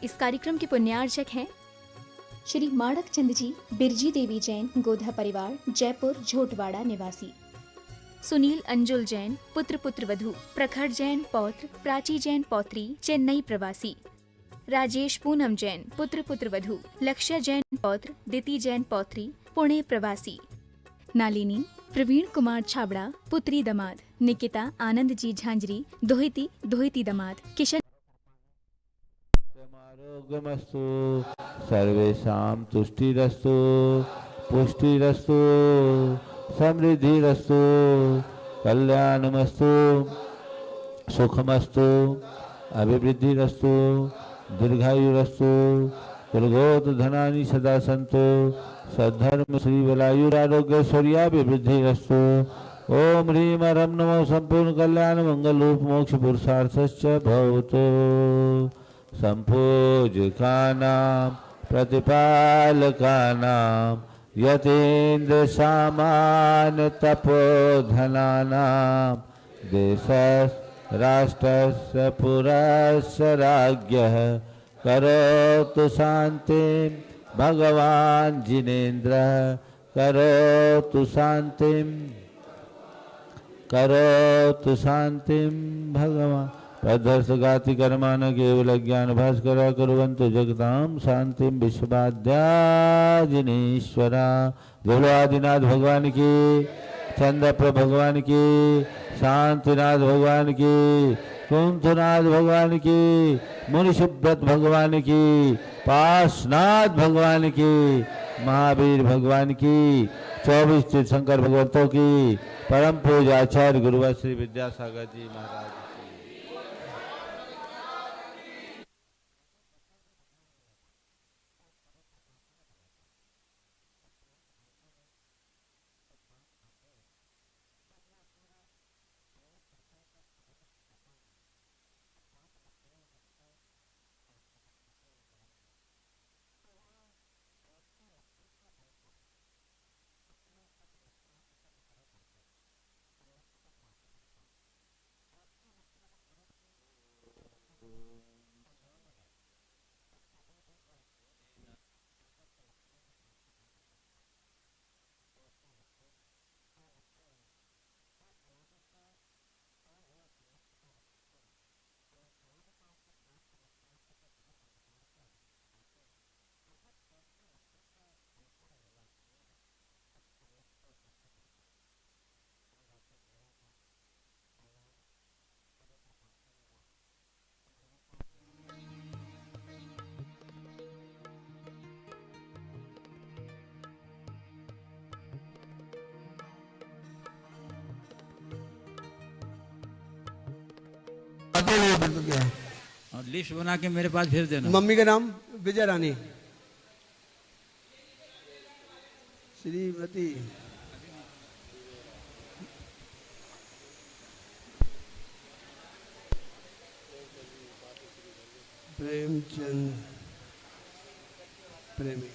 इस कार्यक्रम के पुण्यार्चक हैं श्री माणक चंद जी, बिरजी देवी जैन, गोधा परिवार, जयपुर झोटवाड़ा निवासी। सुनील अंजुल जैन, पुत्र पुत्र वधू, प्रखर जैन पौत्र, प्राची जैन पौत्री, चेन्नई प्रवासी। राजेश पूनम जैन, पुत्र पुत्र वधू, लक्ष्य जैन पौत्र, दिति जैन पौत्री, पुणे प्रवासी। नालिनी प्रवीण कुमार छाबड़ा, पुत्री दमाद। निकिता आनंद जी झांझरी, दोहिती दमाद। किशन आरोग्यमस्तु, सर्वेषां तुष्टिरस्तु, पुष्टिरस्तु, समृद्धिरस्तु, कल्याणमस्तु, सुखमस्तु, अभिवृद्धिरस्तु, दीर्घायुरस्तु, कुलगोत धनानि सदा सन्तु, सद्धर्म श्री बलायुरारोग्यैश्वर्याभिवृद्धिरस्तु। ओम ह्रीं रं नमो संपूर्ण कल्याण मंगल रूप मोक्ष पुरुषार्थश्च भवतु। संपूज्यकानां प्रतिपालकानां यतीन्द्र सामान्य तपोधनानां देशस्य राष्ट्रस्य पुरस्य राज्ञः करोतु शान्तिं भगवान् जिनेन्द्रः करोतु शान्तिं भगवान् प्रदर्शगाति कर्मान केवल ज्ञान भास्कर कुर्वन्तु जगतां शांतिं विश्ववाद्याजिनेश्वरा। बोलो आदिनाथ भगवान की, चंद्रप्र भगवान की, शांतिनाथ भगवान की, कुंथनाथ भगवान की, मुनिसुब्रत भगवान की, पाशनाथ भगवान की, महावीर भगवान की, 24 तीर्थंकर भगवंतों की, परम पूज्य आचार्य गुरुवर श्री विद्यासागर जी महाराज। तो क्या है? और लिस्ट बना के मेरे पास भेज देना। मम्मी का नाम विजय रानी, श्रीमती प्रेमचंद प्रेमी।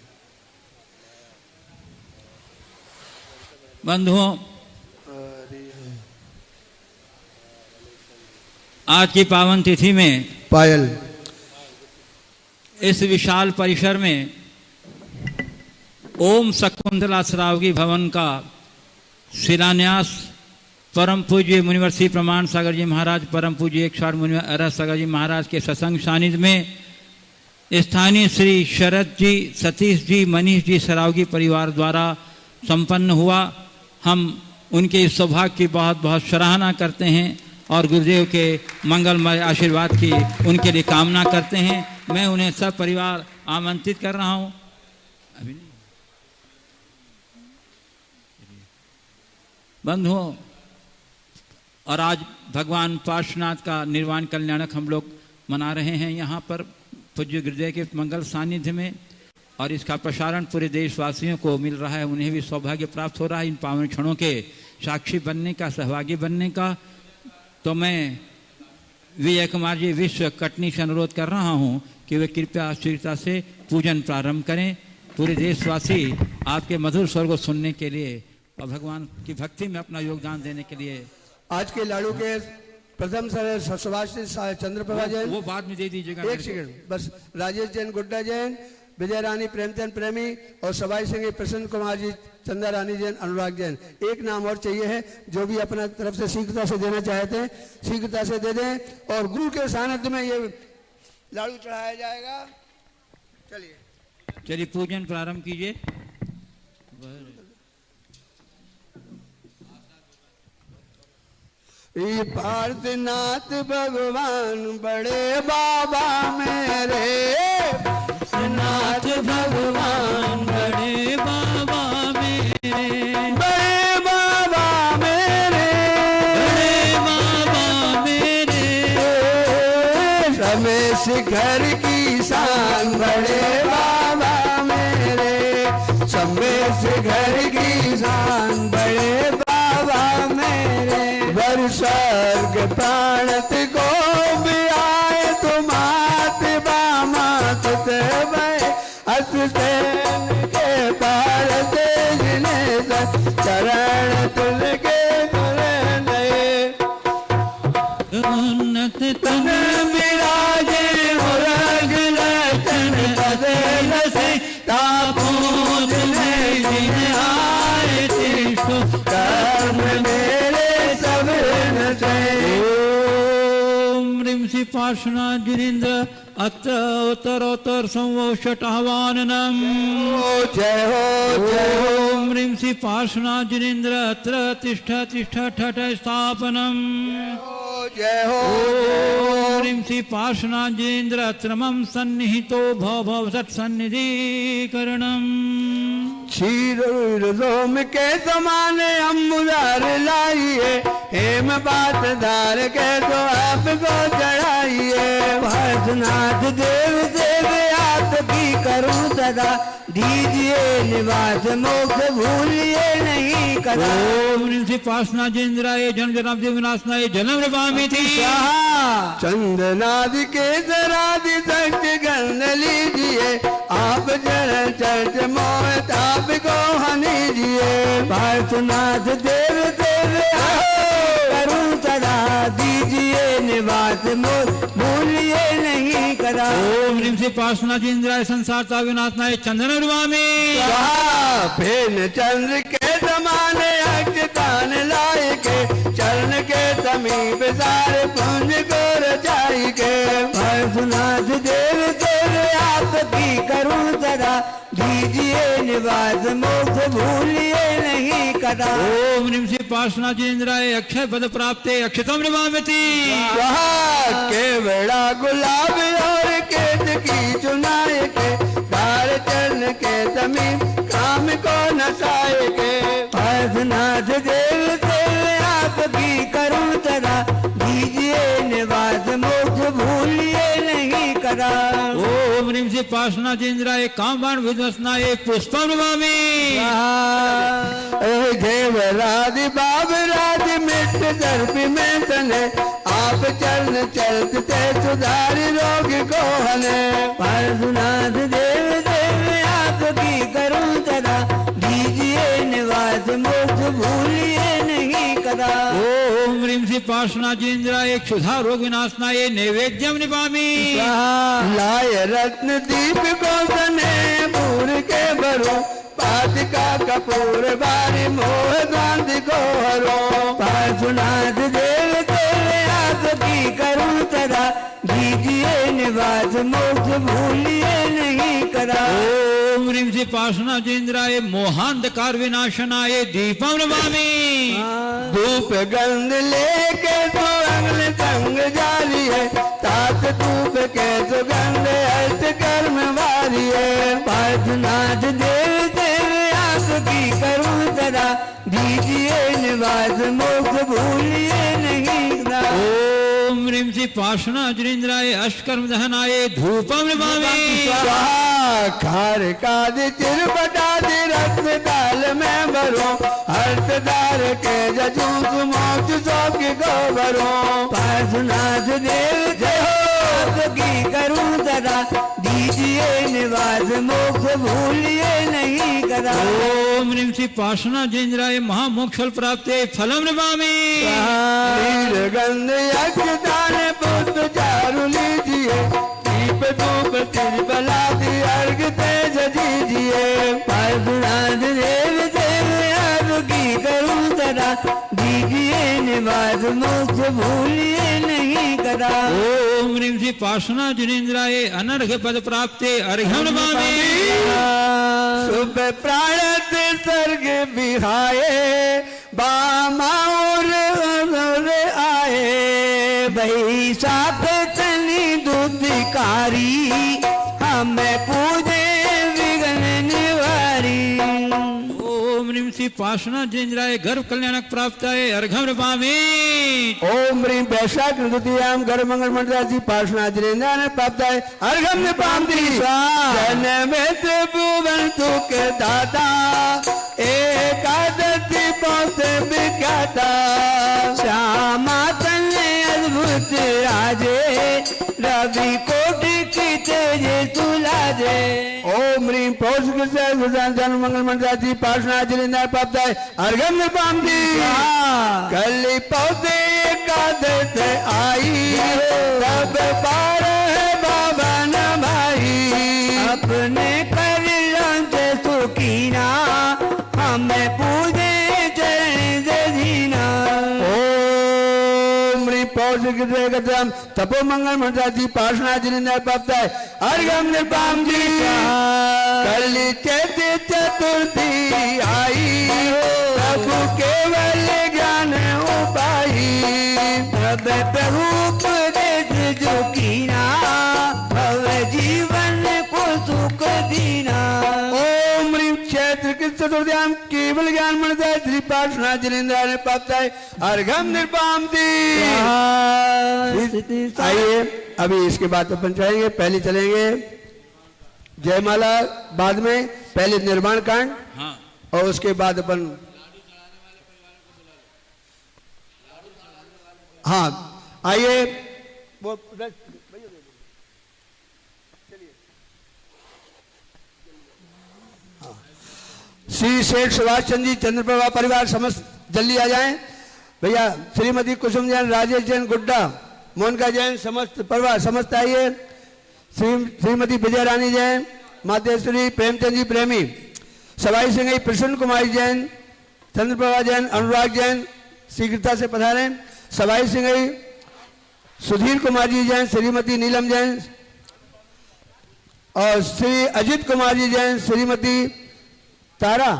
बंधुओं, आज की पावन तिथि में पायल इस विशाल परिसर में ओम शकुंतला श्रावगी भवन का शिलान्यास परम पूज्य मुनिवर श्री प्रमाण सागर जी महाराज, परम पूज्य एक मुनिवर अरहत सागर जी महाराज के सत्संग सानिध्य में स्थानीय श्री शरद जी, सतीश जी, मनीष जी श्रावगी परिवार द्वारा संपन्न हुआ। हम उनके इस सौभाग्य की बहुत बहुत सराहना करते हैं और गुरुदेव के मंगलमय आशीर्वाद की उनके लिए कामना करते हैं। मैं उन्हें सब परिवार आमंत्रित कर रहा हूं। अभी नहीं बंधुओं, और आज भगवान पार्श्वनाथ का निर्वाण कल्याणक हम लोग मना रहे हैं यहाँ पर पूज्य गुरुदेव के मंगल सानिध्य में, और इसका प्रसारण पूरे देशवासियों को मिल रहा है। उन्हें भी सौभाग्य प्राप्त हो रहा है इन पावन क्षणों के साक्षी बनने का, सहभागी बनने का। तो मैं विजय कुमार जी विश्व कटनी से अनुरोध कर रहा हूं कि वे कृपया शीघ्रता से पूजन प्रारंभ करें। पूरे देशवासी आपके मधुर स्वर को सुनने के लिए और भगवान की भक्ति में अपना योगदान देने के लिए। आज के लाड़ू के प्रथम सर सुभाष चंद्रप्रभा जैन, वो बाद में दे दीजिएगा। एक सेकंड बस, राजेश जैन गुड्डा जैन, विजय रानी प्रेमचंद प्रेमी और सवाई सिंह प्रसन्न कुमार जी, चंदा रानी जैन, अनुराग जैन। एक नाम और चाहिए है, जो भी अपना तरफ से शीघ्रता से देना चाहते हैं शीघ्रता से दे दें। और गुरु के सानिध्य में ये लाड़ू चढ़ाया जाएगा। चलिए पूजन प्रारंभ कीजिए। पार्थनाथ भगवान बड़े बाबा मेरे, नाथ भगवान बड़े बाबा मेरे, बड़े बाबा मेरे, बड़े बाबा मेरे, रमेश घर की शान बड़े बाबा मेरे, रमेश घर की शान बड़े बाबा मेरे। वर स्वर्ग प्राणत को भी आए तुमात बामात अस्तैन के पार से चरण तुल के उन्नत तन विराजे मुरग लक्षण बदल से तापोत में आए तीसो कर्म मेरे सब से। ओम ह्रीं श्री पार्श्वनाथ जिनेन्द्र अत्र उत्तरोत्तर संवोषट आह्वाननम्। जय हो जय हो। ओम ह्रीं श्री पार्श्वनाथ जिनेन्द्र अत्र तिष्ठ तिष्ठ ठठ स्थापनम्। जय हो। ओम ह्रीं श्री पार्श्वनाथ जिनेन्द्र अत्र मम सन्निहितो भव सत्सन्निधिकरणम्। क्षीर रोम के समाने अम्बुदार लाइए, हेम बात धार के तो आपको चढ़ाइए। पार्श्वनाथ देव देव आपकी करूं सदा, दीजिए निवास मोक्ष भूलिए नहीं कदा। ओम ह्रीं श्री पार्श्वनाथ जिनेन्द्राय जन्म जन्माद्य विनाशनाय जन्म नमामि थी। चंदनादि के दरादि शक्ति गंध लीजिए, आप चरण चर्च मोह आपको हनीजिए। पार्श्वनाथ देव देव करूं सदा, दीजिए निवास मोक्ष भूलिए नहीं कदा। ओम ह्रीं श्री पार्श्वनाथ जिनेन्द्राय संसारता विनाशनाय चंदन नमामि। फेन चंद्र के समाने अक्षतान लाए के, चरण के समीप सारे पुंज को रचाई के। पार्श्वनाथ देव देव आपकी करूं सदा, दीजिए निवास मोक्ष भूलिए नहीं कदा। ओम ह्रीं श्री पार्श्वनाथ जिनेन्द्राय अक्षय पद प्राप्ते अक्षतम नमामि थी। केवड़ा गुलाब और केत की चुनाए के, तार चरण के समीप काम को नसाए के। पार्श्वनाथ देव देव आपकी करूं सदा, दीजिए निवास मोक्ष भूलिए नहीं कदा। ओम ह्रीं श्री पार्श्वनाथ जिनेन्द्राय कामबाण विध्वंसनाय पुष्पम नमामि। देवरादि बाबराज मिट दर्प में तने, आप चरण चलते सुधारी रोग को हने। पार्श्वनाथ देव देव आपकी करूं सदा, दीजिए निवास मोक्ष भूलिए नहीं कदा। ओम ह्रीं श्री पार्श्वनाथ जिनेन्द्राय क्षुधा रोग विनाशनाय नैवेद्यम नमामि। लाय रत्न दीप को तने पूर के भरो, पातिका कपूर बारी मोह गांधी को हरो। पार्श्वनाथ देव देव आपकी करूं सदा, दीजिए निवास मोक्ष भूलिए नहीं कदा। ओम ह्रीं श्री पार्श्वनाथ जिनेन्द्राय मोहांधकार विनाशनाय दीपम नमामि। धूप गंध लेके तो अगले संग जारी है, तात धूप के सुगंध अर्थ कर्म वारी है। पार्श्वनाथ देव देव आपकी करूं सदा, दीजिए निवास मोक्ष भूलिए नहीं कदा। ओम ह्रीं श्री पार्श्वनाथ जिनेन्द्राय अष्टकर्म दहनाय धूपम नमामि। खार कादि चिर बटादि रत्न दाल में भरो, हर्षदार के जजू मोक्ष शोक को भरो। पार्श्वनाथ देव जय हो। आपकी करूं सदा, दीजिए निवास मोक्ष भूलिए नहीं कदा। ओम ह्रीं श्री पार्श्वनाथ जिनेन्द्राय महामोक्ष फल प्राप्ते फलम नमामि। नीलगंध यक्षदान पुष्प चारु लीजिए, दीप धूप त्रिफलादि अर्घ तेज दीजिए। पार्श्वनाथ देव देव आपकी करूं सदा, दीजिए निवास मोक्ष भूलिए नहीं कदा। ओम ह्रीं श्री पार्श्वनाथ जिनेन्द्राय अनर्घ पद प्राप्ते अर्घ्यम नमामि। शुभ प्राणत स्वर्ग बिहाए, बामाउर आए। बैसाख तनि दुधिकारी, हमें पूजे विघ्न निवारी। ओम ह्रीं श्री पार्श्वनाथ जिनेन्द्राय गर्भ कल्याणक प्राप्ताय अर्घ्यम नमामि। ओम ह्रीं वैशाख ऋतुयाम गर्भ मंगल मंडलाजी पार्श्वनाथ जिनेन्द्राय प्राप्ताय अर्घ्यम निपामति। जनमेत भुवन सुख दाता, एकादशी पौष विख्याता। श्यामा तने अद्भुत राजे, रवि कोटि की तेज सुलाजे। ओम ह्रीं पौष जन्म मंगल मंडलाजी पार्श्वनाथ जिनेन्द्राय प्राप्ताय अर्घ्यम निपामति। कली पौधे एकादश आई, तब 12 बाबन भाई। अपने कर लंते सुखीना, हमें पूजे चरण दीना। ओम ह्रीं पौष गजम तपो मंगल मंडलाजी पार्श्वनाथ जिनेन्द्राय प्राप्ताय अर्घ्यम निपामति। कली चैत्र चतुर्थी आई, प्रभु केवल ज्ञान उपाई। तब प्रभु उपदेश जो कीना, भव जीवन को सुख दीना। ओम ह्रीं चैत्र चतुर्थ्याम केवल ज्ञान मंडलाय श्री पार्श्वनाथ जिनेन्द्राय प्राप्ताय अर्घ्यम निपामति। आइए अभी इसके बाद अपन चलेंगे, पहले चलेंगे जयमाला, बाद में पहले निर्माण कांड। हाँ। और उसके बाद अपन हाँ आइए वो श्री सेठ सुभाष चंद्र जी चंद्रप्रभा परिवार समस्त जल्दी आ जाएं भैया। श्रीमती कुसुम जैन, राजेश जैन, गुड्डा, मोनिका जैन, समस्त परिवार समस्त आइए। श्रीमती विजय रानी जैन, मातेश्वरी, प्रेमचंद जी प्रेमी, सवाई सिंह, प्रसन्न कुमारी जैन, चंद्रप्रभा जैन, अनुराग जैन शीघ्रता से पधारें। सवाई सिंह, सुधीर कुमार जी जैन, श्रीमती नीलम जैन और श्री अजित कुमार जी जैन, श्रीमती तारा,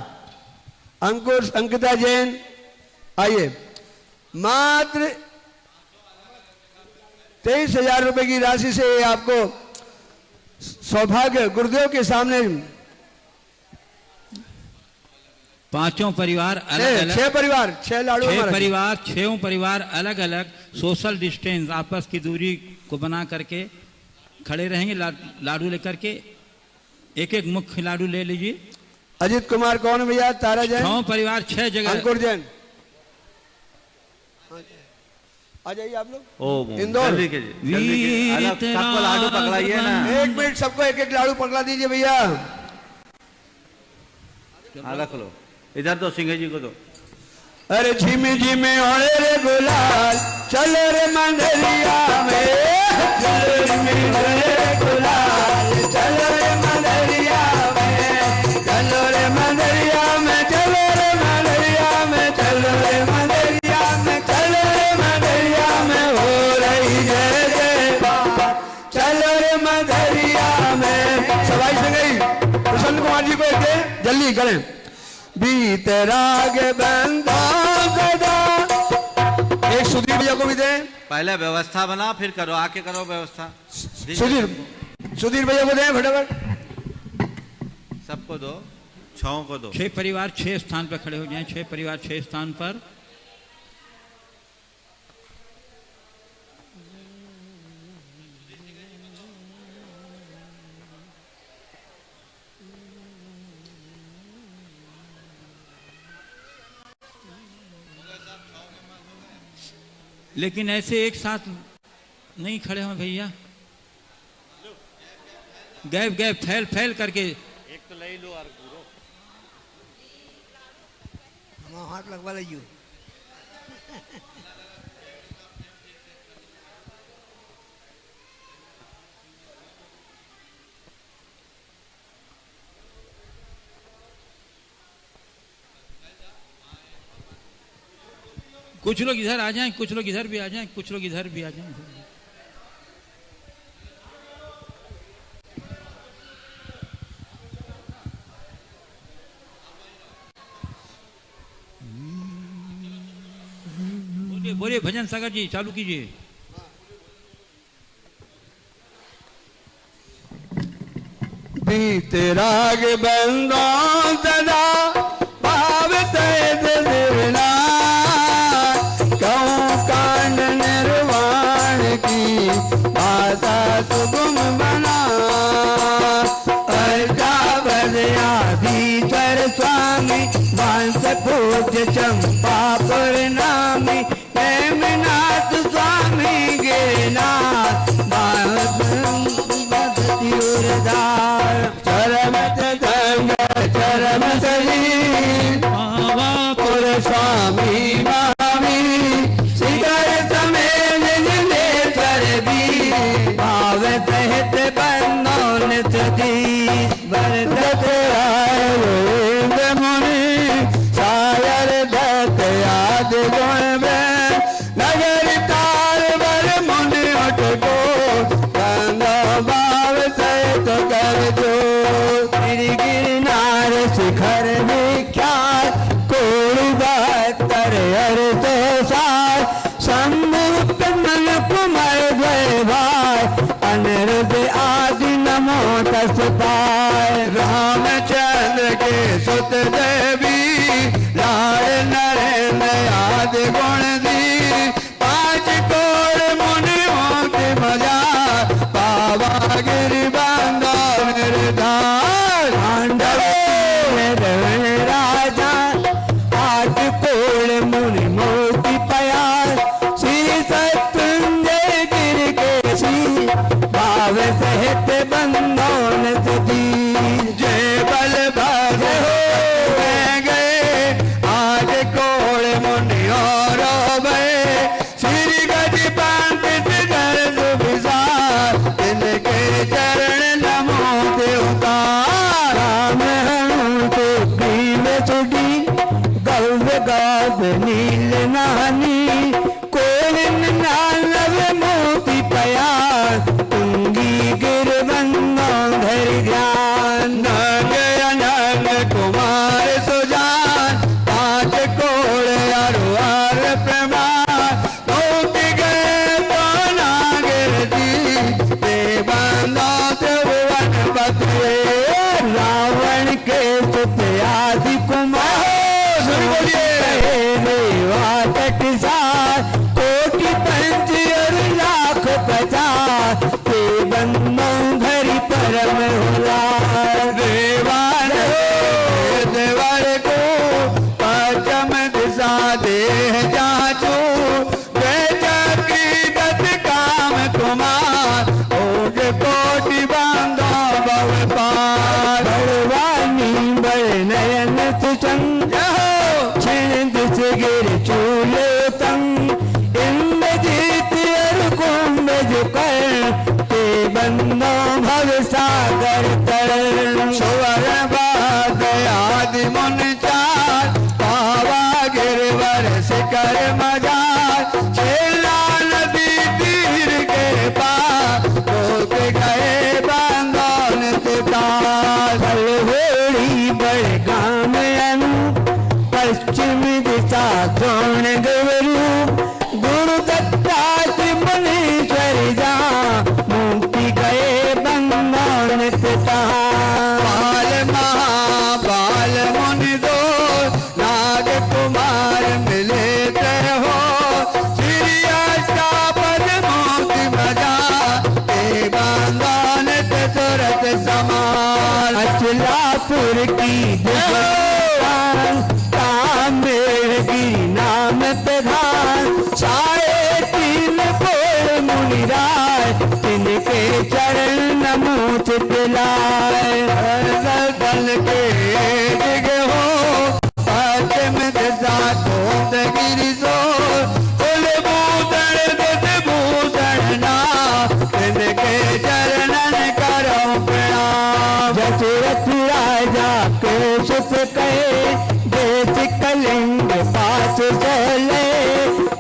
अंकुश, अंकिता जैन आइए। मात्र 23,000 रुपए की राशि से आपको सौभाग्य गुरुदेव के सामने पांचों परिवार अलग अलग, 6 परिवार, 6 लाडू, 6 परिवार, 6 परिवार अलग अलग सोशल डिस्टेंस आपस की दूरी को बना करके खड़े रहेंगे। लाडू लेकर के एक एक मुख्य लाडू ले लीजिए। अजित कुमार कौन भैया? तारा जैन, 6 परिवार 6 जगह। अंकुर जैन आ जाइए आप लोग। इंदौर सबको लाडू पकड़ाइए ना। 1 मिनट, सबको एक एक लाडू पकड़ा दीजिए भैया। हाँ रख लो, इधर तो सिंह जी को दो। अरे झिमे झिमे ओढ़े रे गुलाल, चलो रे मंदिरिया में, चलो रे गुलाल, चलो रे मंदिरिया में, चलो रे मंदिरिया में, चलो रे मंदिरिया में, चलो रे मंदिरिया में, चलो रे मंदिरिया में हो रही जय जय बाबा, चलो रे मंदिरिया में। सवाई से गई प्रसन्न कुमार जी को जल्दी करें। बीत राग बंदा गदा, एक सुधीर भैया को भी दें। पहले व्यवस्था बना फिर करो, आके करो व्यवस्था। सुधीर भैया को दें फटाफट। सबको दो, 6 को दो। 6 परिवार 6 स्थान पर खड़े हो जाएं। 6 परिवार 6 स्थान पर। लेकिन ऐसे एक साथ नहीं खड़े हो भैया, गैप गैप फैल फैल करके हाथ लगवा लीजिए। कुछ लोग इधर आ जाएं, कुछ लोग इधर भी आ जाएं, कुछ लोग इधर भी आ जाएं। बोलिए बोलिए भजन सागर जी चालू कीजिए। बीते राग बंदों सदा पावत देवना कौं कांड निर्वाण की भाषा सुगम बना अर्जा भजया भीतर स्वामी वांस पूज्य चंपापुर नामी हेमनाथ स्वामी गिरनाथ चरम चरम सही पुर स्वामी मामी शिखर समेत नेत्र दी भाव सहित बंदो नित दी भरत राय मुनि शायर दत्त याद गुण में नगर तार वर मुनि उठ को गंगा भाव सहित कर जो गिरनार शिखर विख्यात कोई बहत्तर अर्थ सार सम्मुख मन कुमार द्वय भाई अनिरुद्ध आदि नमो तस पाय रामचंद्र के सुत देवी लाल नरेंद्र आदि गुण दी पांच कोड़ मुनियों की मजा बाबा गिरि बंदा निर्धार राजा आठ कोड़ मुनि मोती पयार श्री सत्युंजय गिर के सी भाव सहित बंदोन दी जय बल भागे हो गए आज कोड़ मुनि और श्री गति पंडित घर सुविचार इनके चरण नमो देवता राम तो प्रीम सुडी गौर गाव नील नानी कोलिन नानव मोती पयार तुंगी गिर बंदो धर ध्यान नंग अनंग कुमार सुजान पांच कोड़ अरुआर प्रमाण मोती गए तो नागिर जी ते बंदो त्रिभुवन बतरे रावण के सुत आदि कुमार कोटि पंच और लाख 50 ते बंदों घरी परम होला देवान देवर को पचम दिशा दे जाचो की गत काम कुमार ओग कोटि बंदो भव पार भगवानी बड़ नयन सुचंद गिर चूले तंग इंद्रजीत और कुंभ कर ते बंदो भव सागर तर सुवर बाद आदि मुन चार पावा गिरवर शिखर मजार छेला नदी तीर के पार रोक गए बंदोन तुकार होड़ी बड़ गाम पश्चिम दिशा द्रोण गवरू गुरु दत्तात मुनीश्वर जा मुक्ति गए बंदोन पिता बाल महाबाल मुनि दो नाग कुमार मिले हो श्री अष्टापद मोती मजा ए बंदोन तुरत समान अचलापुर की नाम प्रधान साढ़े 3 कोड़ मुनिराज तिनके चरण नमो चितलाए दल के दिग हो पाते में दसा तो गिरी सो कुल भूषण दिस भूषण ना तिनके चरणन करो प्रणाम जसरथ राजा के सुख कहे देश कलिंग पास चले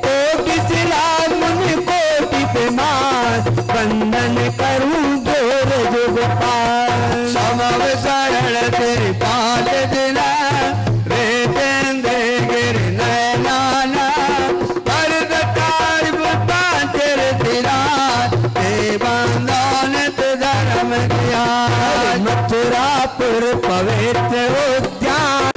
तो किसला मुनि कोटि प्रमाण वंदन करूं जोर जुग पार समव शरण तेरे पाद दिला रे तेंदे गिर नैनाना पर दतार बुता तेरे सिरा ते बंदन ते धर्म किया मथुरापुर पवित्र उद्यान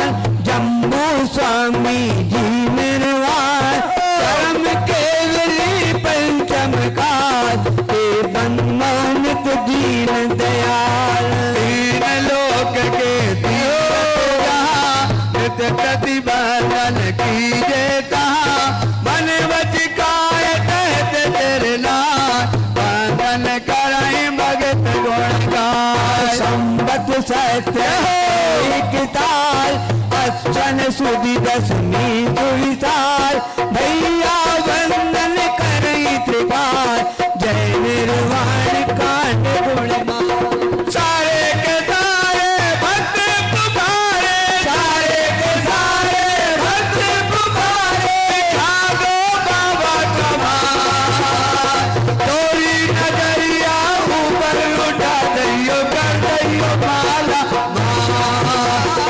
जम्मू स्वामी जी निर्वाण कर्म केवली पंचम काज ते मनमोहनित दीन दयाल तीन लोक के नित प्रतिबंधन कीजे कहा मन वच काय कहत तेरे नाम बंधन कराई भगत गुण गाय संबत सत्य एक ताल अक्षण सुधि दसमी दुई साल भैया वंदन करई त्रिपाल जय निर्वाण कांड गुणगान सारे के सारे भक्त पुकारे सारे के सारे भक्त पुकारे जागो बाबा कमाल तोरी नजरिया ऊपर उठा दइयो कर दइयो माला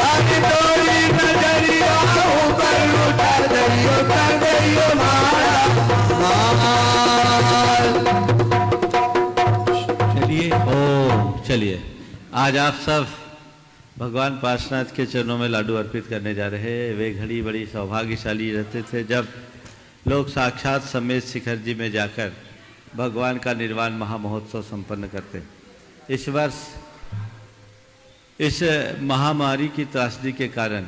आज तोरी नजरिया ऊपर उठा दइयो कर दइयो माला चलिए आज आप सब भगवान पार्श्वनाथ के चरणों में लाडू अर्पित करने जा रहे हैं। वे घड़ी बड़ी सौभाग्यशाली रहते थे जब लोग साक्षात समेत शिखर जी में जाकर भगवान का निर्वाण महामहोत्सव संपन्न करते। इस वर्ष इस महामारी की त्रासदी के कारण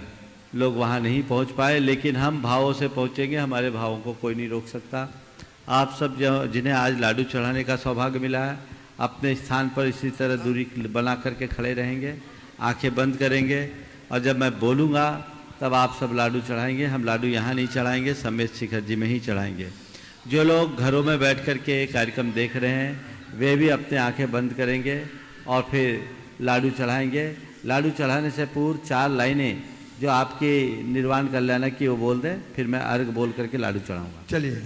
लोग वहाँ नहीं पहुँच पाए, लेकिन हम भावों से पहुँचेंगे। हमारे भावों को कोई नहीं रोक सकता। आप सब जिन्हें आज लाडू चढ़ाने का सौभाग्य मिला है, अपने स्थान पर इसी तरह दूरी बना करके खड़े रहेंगे, आंखें बंद करेंगे और जब मैं बोलूँगा तब आप सब लाडू चढ़ाएंगे। हम लाडू यहाँ नहीं चढ़ाएंगे, समेत शिखर जी में ही चढ़ाएंगे। जो लोग घरों में बैठ कर के कार्यक्रम देख रहे हैं वे भी अपने आंखें बंद करेंगे और फिर लाडू चढ़ाएंगे। लाडू चढ़ाने से पूर्व 4 लाइनें जो आपके निर्वाण कल्याण की वो बोल दें, फिर मैं अर्घ बोल करके लाडू चढ़ाऊँगा। चलिए।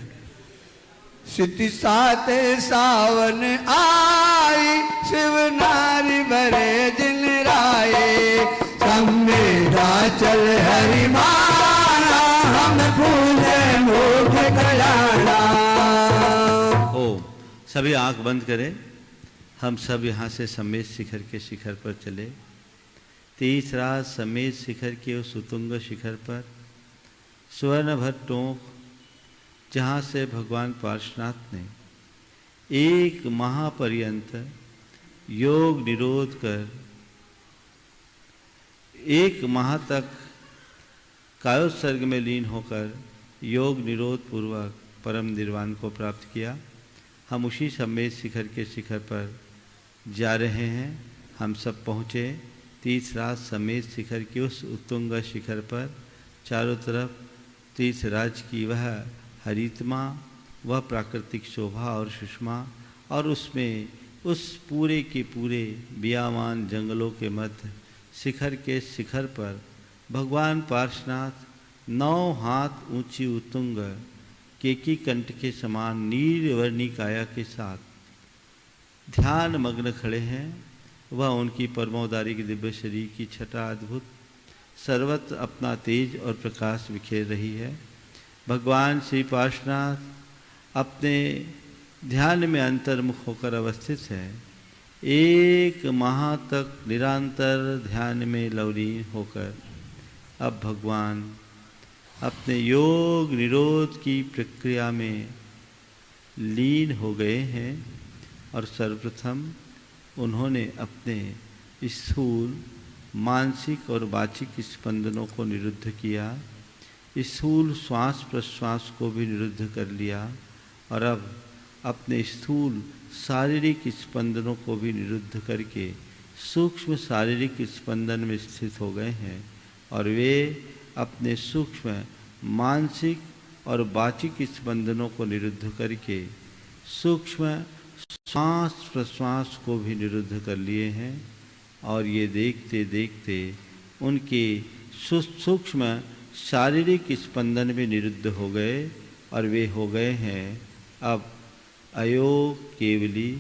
सिद्धि साथ सावन आई शिव नारी भरे जिन राये सम्मेदा चल हरि माना हम फूले मुख कलाना। ओम। सभी आंख बंद करें। हम सब यहाँ से समेत शिखर के शिखर पर चले। तीसरा समेत शिखर के उस उत्तुंग शिखर पर स्वर्ण भर टोंक जहाँ से भगवान पार्श्वनाथ ने एक माह पर्यंत योग निरोध कर 1 माह तक कायोत्सर्ग में लीन होकर योग निरोध पूर्वक परम निर्वाण को प्राप्त किया। हम उसी समेत शिखर के शिखर पर जा रहे हैं। हम सब पहुँचे तीसरा समेत शिखर के उस उत्तुंग शिखर पर। चारों तरफ तीर्थराज की वह हरितमा, वह प्राकृतिक शोभा और सुषमा, और उसमें उस पूरे के पूरे बियामान जंगलों के मध्य शिखर के शिखर पर भगवान पार्श्वनाथ 9 हाथ ऊंची उत्तुंग केकी कंठ के समान नीलवर्णी काया के साथ ध्यान मग्न खड़े हैं। वह उनकी परमोदारिक दिव्य शरीर की छटा अद्भुत सर्वत्र अपना तेज और प्रकाश बिखेर रही है। भगवान श्री पार्श्वनाथ अपने ध्यान में अंतर्मुख होकर अवस्थित है। 1 माह तक निरंतर ध्यान में लवलीन होकर अब भगवान अपने योग निरोध की प्रक्रिया में लीन हो गए हैं और सर्वप्रथम उन्होंने अपने स्थूल मानसिक और वाचिक स्पंदनों को निरुद्ध किया, स्थूल श्वास प्रश्वास को भी निरुद्ध कर लिया और अब अपने स्थूल शारीरिक स्पंदनों को भी निरुद्ध करके सूक्ष्म शारीरिक स्पंदन में स्थित हो गए हैं और वे अपने सूक्ष्म मानसिक और वाचिक स्पंदनों को निरुद्ध करके सूक्ष्म श्वास प्रश्वास को भी निरुद्ध कर लिए हैं और ये देखते देखते उनके सूक्ष्म शारीरिक स्पंदन भी निरुद्ध हो गए और वे हो गए हैं अब अयोग केवली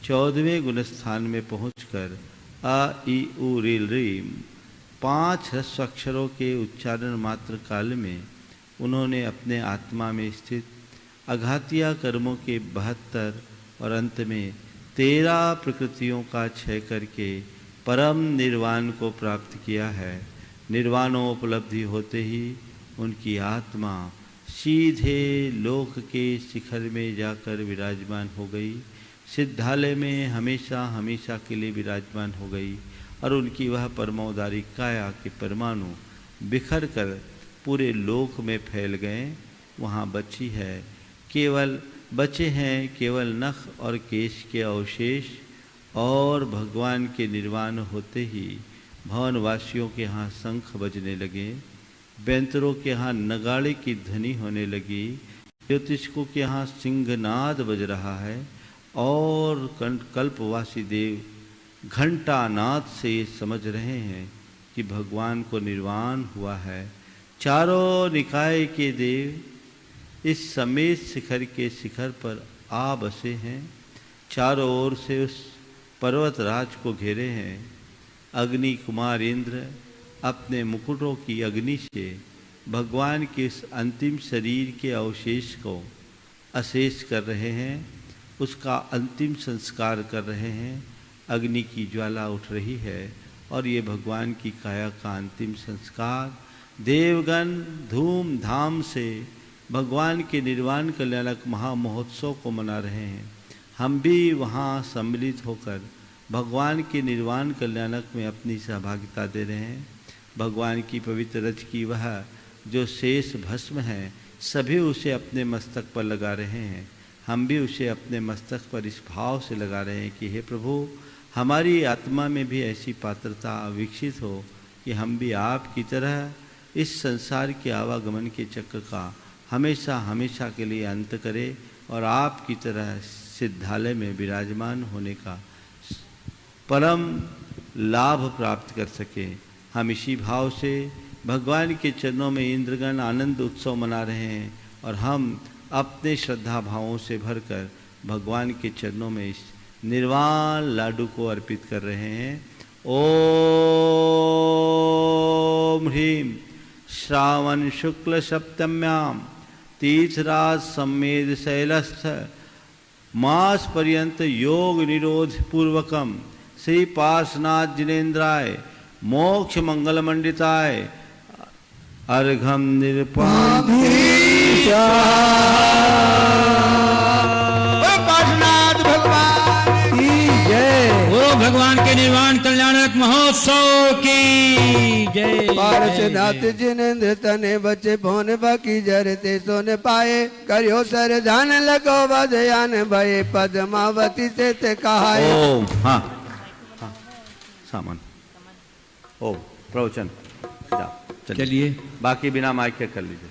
14वें गुणस्थान में पहुंचकर अ ई उ रील रीम 5 ह्रस्व अक्षरों के उच्चारण मात्र काल में उन्होंने अपने आत्मा में स्थित अघातिया कर्मों के 72 और अंत में 13 प्रकृतियों का क्षय करके परम निर्वाण को प्राप्त किया है। निर्वाणोपलब्धि होते ही उनकी आत्मा सीधे लोक के शिखर में जाकर विराजमान हो गई, सिद्धालय में हमेशा हमेशा के लिए विराजमान हो गई और उनकी वह परमोदारी काया के परमाणु बिखर कर पूरे लोक में फैल गए। वहाँ बचे हैं केवल नख और केश के अवशेष और भगवान के निर्वाण होते ही भवनवासियों के यहाँ शंख बजने लगे, बैंतरों के यहाँ नगाड़े की ध्वनि होने लगी, ज्योतिषकों के यहाँ सिंहनाद बज रहा है और कल्पवासी देव घंटानाद से ये समझ रहे हैं कि भगवान को निर्वाण हुआ है। चारों निकाय के देव इस समेत शिखर के शिखर पर आ बसे हैं, चारों ओर से उस पर्वत राज को घेरे हैं। अग्नि कुमार इंद्र अपने मुकुटों की अग्नि से भगवान के इस अंतिम शरीर के अवशेष को अशेष कर रहे हैं, उसका अंतिम संस्कार कर रहे हैं। अग्नि की ज्वाला उठ रही है और ये भगवान की काया का अंतिम संस्कार देवगण धूमधाम से भगवान के निर्वाण कल्याणक महामहोत्सव को मना रहे हैं। हम भी वहाँ सम्मिलित होकर भगवान के निर्वाण कल्याणक में अपनी सहभागिता दे रहे हैं। भगवान की पवित्र रज की वह जो शेष भस्म है सभी उसे अपने मस्तक पर लगा रहे हैं। हम भी उसे अपने मस्तक पर इस भाव से लगा रहे हैं कि हे प्रभु, हमारी आत्मा में भी ऐसी पात्रता विकसित हो कि हम भी आपकी तरह इस संसार के आवागमन के चक्र का हमेशा हमेशा के लिए अंत करें और आपकी तरह सिद्धालय में विराजमान होने का परम लाभ प्राप्त कर सकें। हम इसी भाव से भगवान के चरणों में इंद्रगण आनंद उत्सव मना रहे हैं और हम अपने श्रद्धा भावों से भरकर भगवान के चरणों में इस निर्वाण लाडू को अर्पित कर रहे हैं। ओम ह्रीम श्रावण शुक्ल सप्तम्याम तीर्थराज सम्मेद शैलस्थ मास पर्यंत योग निरोध पूर्वकम श्री पार्श्वनाथ जिनेन्द्राय मोक्ष मंगल मंडिताय अर्घम पार्श्वनाथ भगवान की जय। वो भगवान के निर्वाण कल्याणक महोत्सव की जय। पार्श्वनाथ जिनेन्द्र तने बचे भोन बाकी जरते सोने पाए करियो सर ध्यान लगो बदयान भये पद्मावती से ते कहाए। ओम हाँ सामान ओम प्रवचन चलिए बाकी बिना माइक के कर लीजिए।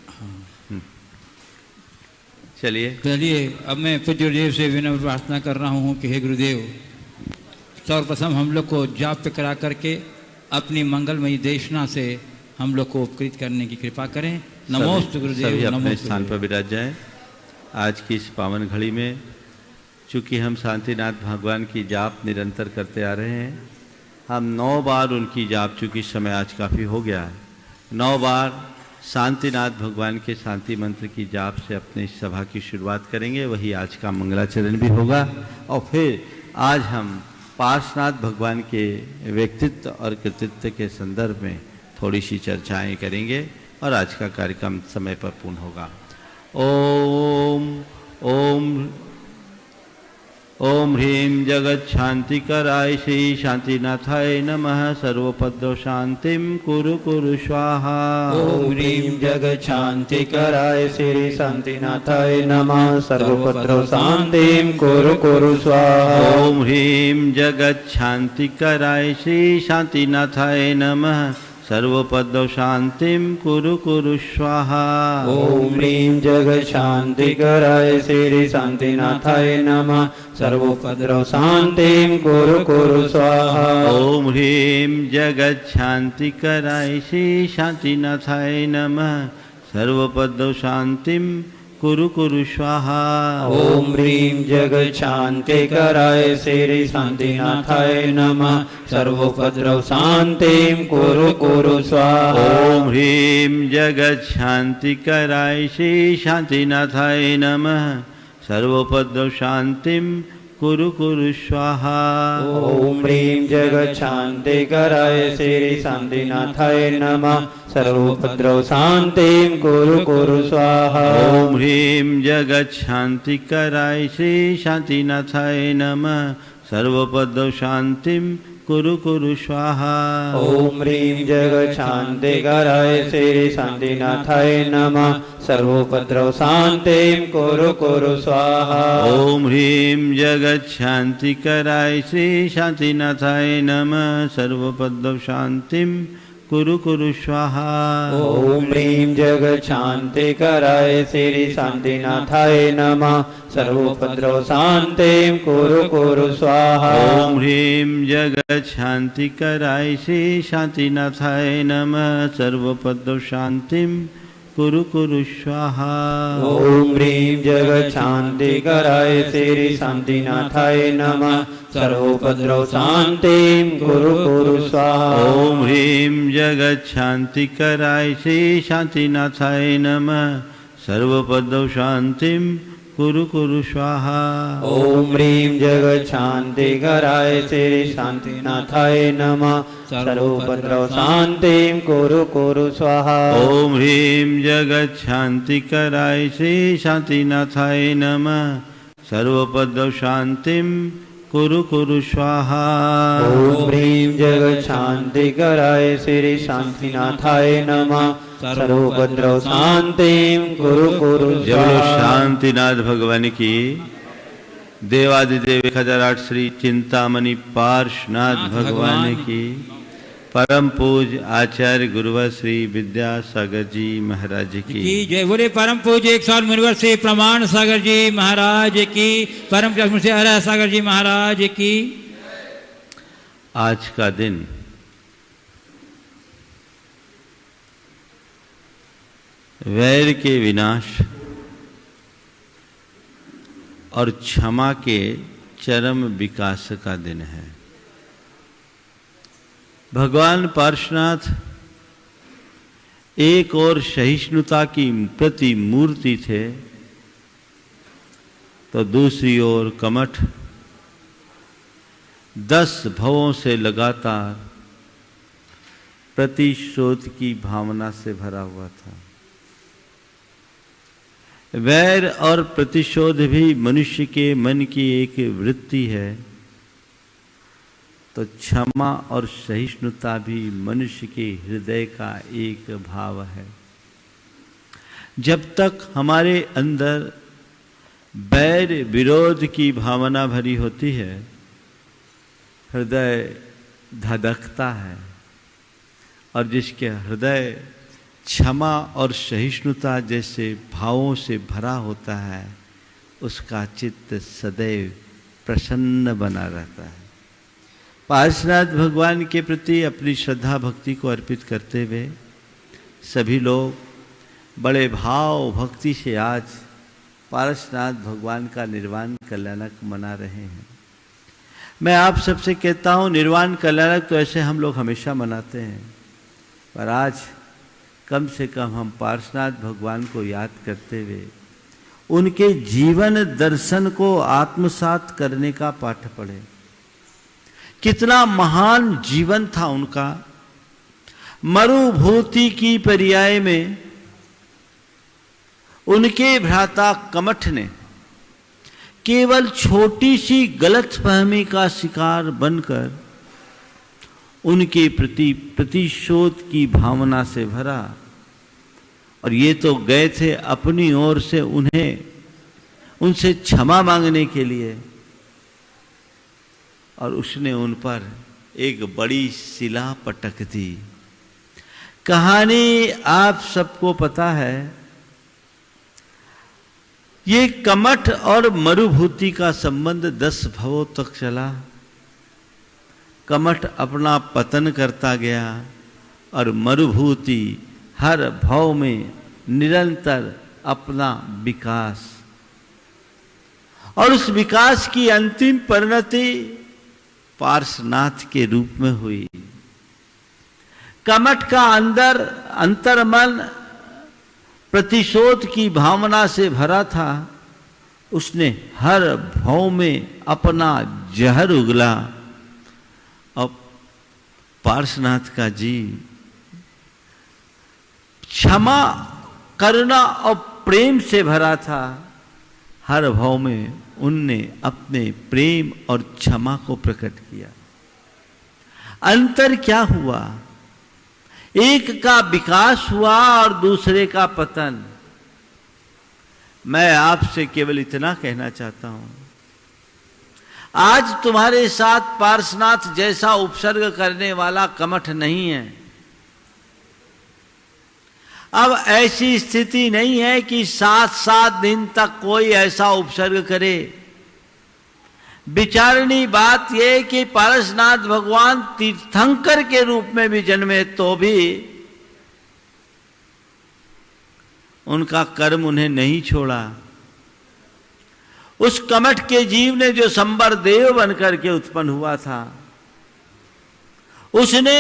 चलिए अब मैं पूज्य गुरुदेव से विनम्र प्रार्थना कर रहा हूँ कि हे गुरुदेव, सर्वप्रथम हम लोग को जाप करा करके अपनी मंगलमयी देशना से हम लोग को उपकृत करने की कृपा करें। नमोस्तु गुरुदेव। सभी अपने स्थान पर विराज जाएं। आज की इस पावन घड़ी में चूँकि हम शांतिनाथ भगवान की जाप निरंतर करते आ रहे हैं, हम 9 बार उनकी जाप, चूँकि समय आज काफ़ी हो गया है, 9 बार शांतिनाथ भगवान के शांति मंत्र की जाप से अपने इस सभा की शुरुआत करेंगे। वही आज का मंगलाचरण भी होगा और फिर आज हम पार्श्वनाथ भगवान के व्यक्तित्व और कृतित्व के संदर्भ में थोड़ी सी चर्चाएं करेंगे और आज का कार्यक्रम समय पर पूर्ण होगा। ओम ओम ओम ह्रीं जगत शांतिकराय श्री शांतिनाथाय नमः सर्वोपद्रव शांतिं कुरु कुरु स्वाहा। ओम ह्रीं जगत शांतिकराय श्री शांतिनाथाय नमः सर्वोपद्रव शांतिं कुरु कुरु स्वाहा। ओम ह्रीं जगत शांतिकराय श्री शांतिनाथाय नमः सर्वोपद्रव शांतिं कुरु कुरु स्वाहा। ओम ह्रीं जगत शांतिकराय श्री शांतिनाथाय नमः सर्वोपद्रव शांतिं कुरु कुरु स्वाहा। ओम ह्रीं जगत शांतिकराय श्री शांतिनाथाय नमः सर्वोपद्रव शांतिं कुरु कुरु स्वाहा। ओम ह्रीं जगत शांतिकराय श्री शांतिनाथाय नमः सर्वोपद्रव शांतिं कुरु कुरु स्वाहा। ओम ह्रीं जगत शांतिकराय श्री शांतिनाथाय नमः सर्वोपद्रव शांतिं कुरु कुरु स्वाहा। ओम ह्रीं जगत शांतिकराय श्री शांतिनाथाय नमः सर्वोपद्रव शांतिं कुरु कुरु स्वाहा। ओम ह्रीं जगत शांतिकराय श्री शांतिनाथाय नमः सर्वोपद्रव शांतिं कुरु कुरु स्वाहा। ओम ह्रीं जगत शांतिकराय श्री शांतिनाथाय नमः सर्वोपद्रव शांतिं कुरु कुरु स्वाहा। ओम ह्रीं जगत शांतिकराय श्री शांतिनाथाय नमः सर्वोपद्रव शांतिं कुरु कुरु स्वाहा। ओम ह्रीं जगत शांतिकराय श्री शांतिनाथाय नमः सर्वोपद्रव शांतिं कुरु कुरु स्वाहा। ओम ह्रीं जगत शांतिकराय श्री शांतिनाथाय नमः सर्वोपद्रव शांतिं कुरु कुरु स्वाहा। ओम ह्रीं जगत शांतिकराय श्री शांतिनाथाय नमः सर्वोपद्रव शांतिं कुरु कुरु स्वाहा। ओम ह्रीं जगत शांतिकराय श्री शांतिनाथाय नमः सर्वोपद्रव शांतिं कुरु कुरु स्वाहा। ओम ह्रीं जगत शांतिकराय श्री शांतिनाथाय नमः सर्वोपद्रव शांतिं कुरु कुरु स्वाहा। ओम ह्रीं जगत शांतिकराय श्री शांतिनाथाय नमः सर्वोपद्रव शांतिं कुरु कुरु स्वाहा। ओम ह्रीं जगत शांतिकराय श्री शांतिनाथाय नमः सर्वोपद्रव शांतिं कुरु कुरु जय बोलो स्वाहा। शांतिनाथ भगवान की। देवादिदेव 1008 श्री चिंतामणि पार्श्वनाथ भगवान की। परम पूज्य आचार्य गुरुवर श्री विद्यासागर जी महाराज की जय। बोले परम पूज्य 100 मुनिवर श्री प्रमाण सागर जी महाराज की। परम कृष्ण से हरा सागर जी महाराज की। आज का दिन वैर के विनाश और क्षमा के चरम विकास का दिन है। भगवान पार्श्वनाथ एक और सहिष्णुता की प्रतिमूर्ति थे, तो दूसरी ओर कमठ 10 भवों से लगातार प्रतिशोध की भावना से भरा हुआ था। वैर और प्रतिशोध भी मनुष्य के मन की एक वृत्ति है, तो क्षमा और सहिष्णुता भी मनुष्य के हृदय का एक भाव है। जब तक हमारे अंदर बैर विरोध की भावना भरी होती है, हृदय धधकता है, और जिसके हृदय क्षमा और सहिष्णुता जैसे भावों से भरा होता है, उसका चित्त सदैव प्रसन्न बना रहता है। पार्श्वनाथ भगवान के प्रति अपनी श्रद्धा भक्ति को अर्पित करते हुए सभी लोग बड़े भाव भक्ति से आज पार्श्वनाथ भगवान का निर्वाण कल्याणक मना रहे हैं। मैं आप सबसे कहता हूँ, निर्वाण कल्याणक तो ऐसे हम लोग हमेशा मनाते हैं, पर आज कम से कम हम पार्श्वनाथ भगवान को याद करते हुए उनके जीवन दर्शन को आत्मसात करने का पाठ पढ़े। कितना महान जीवन था उनका। मरुभूति की पर्याय में उनके भ्राता कमठ ने केवल छोटी सी गलतफहमी का शिकार बनकर उनके प्रति प्रतिशोध की भावना से भरा। और ये तो गए थे अपनी ओर से उनसे क्षमा मांगने के लिए, और उसने उन पर एक बड़ी शिला पटक दी। कहानी आप सबको पता है। ये कमठ और मरुभूति का संबंध 10 भवों तक चला। कमठ अपना पतन करता गया और मरुभूति हर भव में निरंतर अपना विकास, और उस विकास की अंतिम परिणति पार्श्वनाथ के रूप में हुई। कमठ का अंतर्मन प्रतिशोध की भावना से भरा था। उसने हर भव में अपना जहर उगला, और पार्श्वनाथ का जी क्षमा, करुणा और प्रेम से भरा था। हर भाव में उनने अपने प्रेम और क्षमा को प्रकट किया। अंतर क्या हुआ? एक का विकास हुआ और दूसरे का पतन। मैं आपसे केवल इतना कहना चाहता हूं, आज तुम्हारे साथ पार्श्वनाथ जैसा उपसर्ग करने वाला कमठ नहीं है। अब ऐसी स्थिति नहीं है कि 7-7 दिन तक कोई ऐसा उपसर्ग करे। विचारणी बात यह कि पारसनाथ भगवान तीर्थंकर के रूप में भी जन्मे तो भी उनका कर्म उन्हें नहीं छोड़ा। उस कमठ के जीव ने जो संबर देव बनकर के उत्पन्न हुआ था, उसने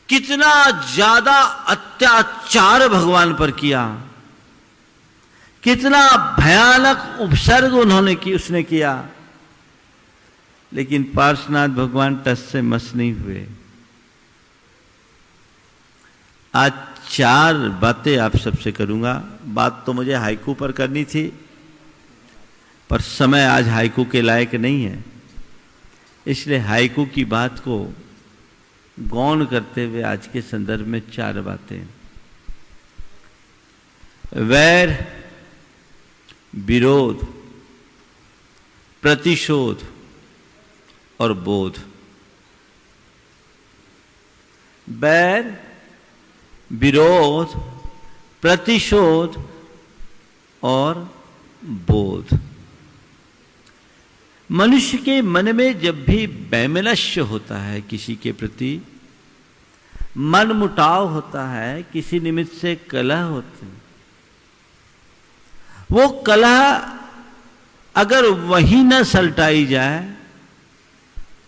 कितना ज्यादा अत्याचार भगवान पर किया, कितना भयानक उपसर्ग उसने किया, लेकिन पार्श्वनाथ भगवान टस से मस नहीं हुए। आज 4 बातें आप सबसे करूंगा। बात तो मुझे हाइकू पर करनी थी, पर समय आज हाइकू के लायक नहीं है, इसलिए हाइकू की बात को गौण करते हुए आज के संदर्भ में 4 बातें। वैर, विरोध, प्रतिशोध और बोध। वैर, विरोध, प्रतिशोध और बोध। मनुष्य के मन में जब भी वैमनस्य होता है, किसी के प्रति मन मुटाव होता है, किसी निमित्त से कलह होती है, वो कलह अगर वही न सलटाई जाए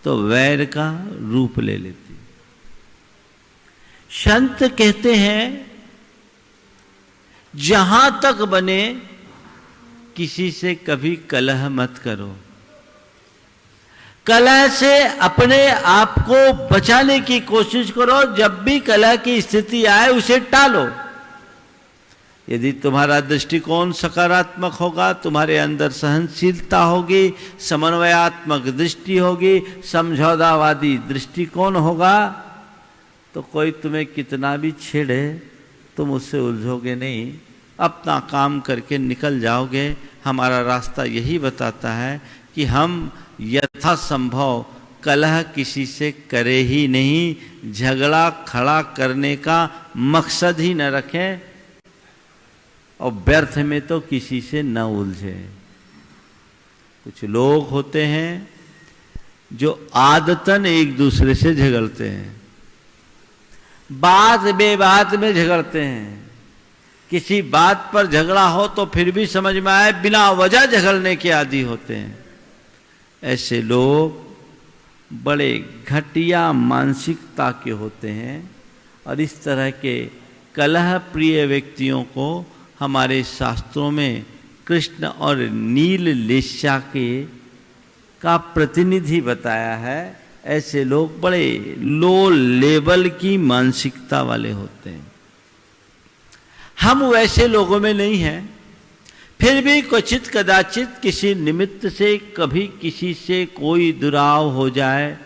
तो वैर का रूप ले लेती। संत कहते हैं जहां तक बने किसी से कभी कलह मत करो। कलह से अपने आप को बचाने की कोशिश करो। जब भी कलह की स्थिति आए उसे टालो। यदि तुम्हारा दृष्टिकोण सकारात्मक होगा, तुम्हारे अंदर सहनशीलता होगी, समन्वयात्मक दृष्टि होगी, समझौतावादी दृष्टिकोण होगा, तो कोई तुम्हें कितना भी छेड़े तुम उससे उलझोगे नहीं, अपना काम करके निकल जाओगे। हमारा रास्ता यही बताता है कि हम यथासंभव कलह किसी से करे ही नहीं, झगड़ा खड़ा करने का मकसद ही न रखें, और व्यर्थ में तो किसी से न उलझे। कुछ लोग होते हैं जो आदतन एक दूसरे से झगड़ते हैं, बात बेबात में झगड़ते हैं। किसी बात पर झगड़ा हो तो फिर भी समझ में आए बिना वजह झगड़ने के आदी होते हैं। ऐसे लोग बड़े घटिया मानसिकता के होते हैं, और इस तरह के कलह प्रिय व्यक्तियों को हमारे शास्त्रों में कृष्ण और नील लेस्या का प्रतिनिधि बताया है। ऐसे लोग बड़े लो लेवल की मानसिकता वाले होते हैं। हम वैसे लोगों में नहीं हैं, फिर भी क्वचित कदाचित किसी निमित्त से कभी किसी से कोई दुराव हो जाए,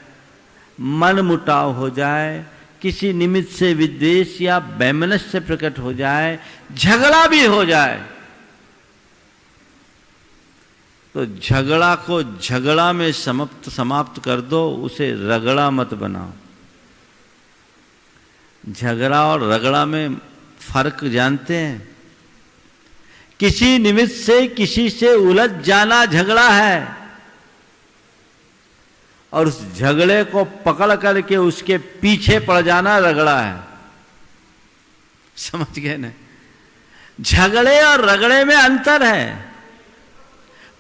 मन मुटाव हो जाए, किसी निमित्त से विद्वेष या वैमनस्य प्रकट हो जाए, झगड़ा भी हो जाए, तो झगड़ा को झगड़ा में समाप्त कर दो, उसे रगड़ा मत बनाओ। झगड़ा और रगड़ा में फर्क जानते हैं? किसी निमित्त से किसी से उलझ जाना झगड़ा है, और उस झगड़े को पकड़ करके उसके पीछे पड़ जाना रगड़ा है। समझ गए ना? झगड़े और रगड़े में अंतर है।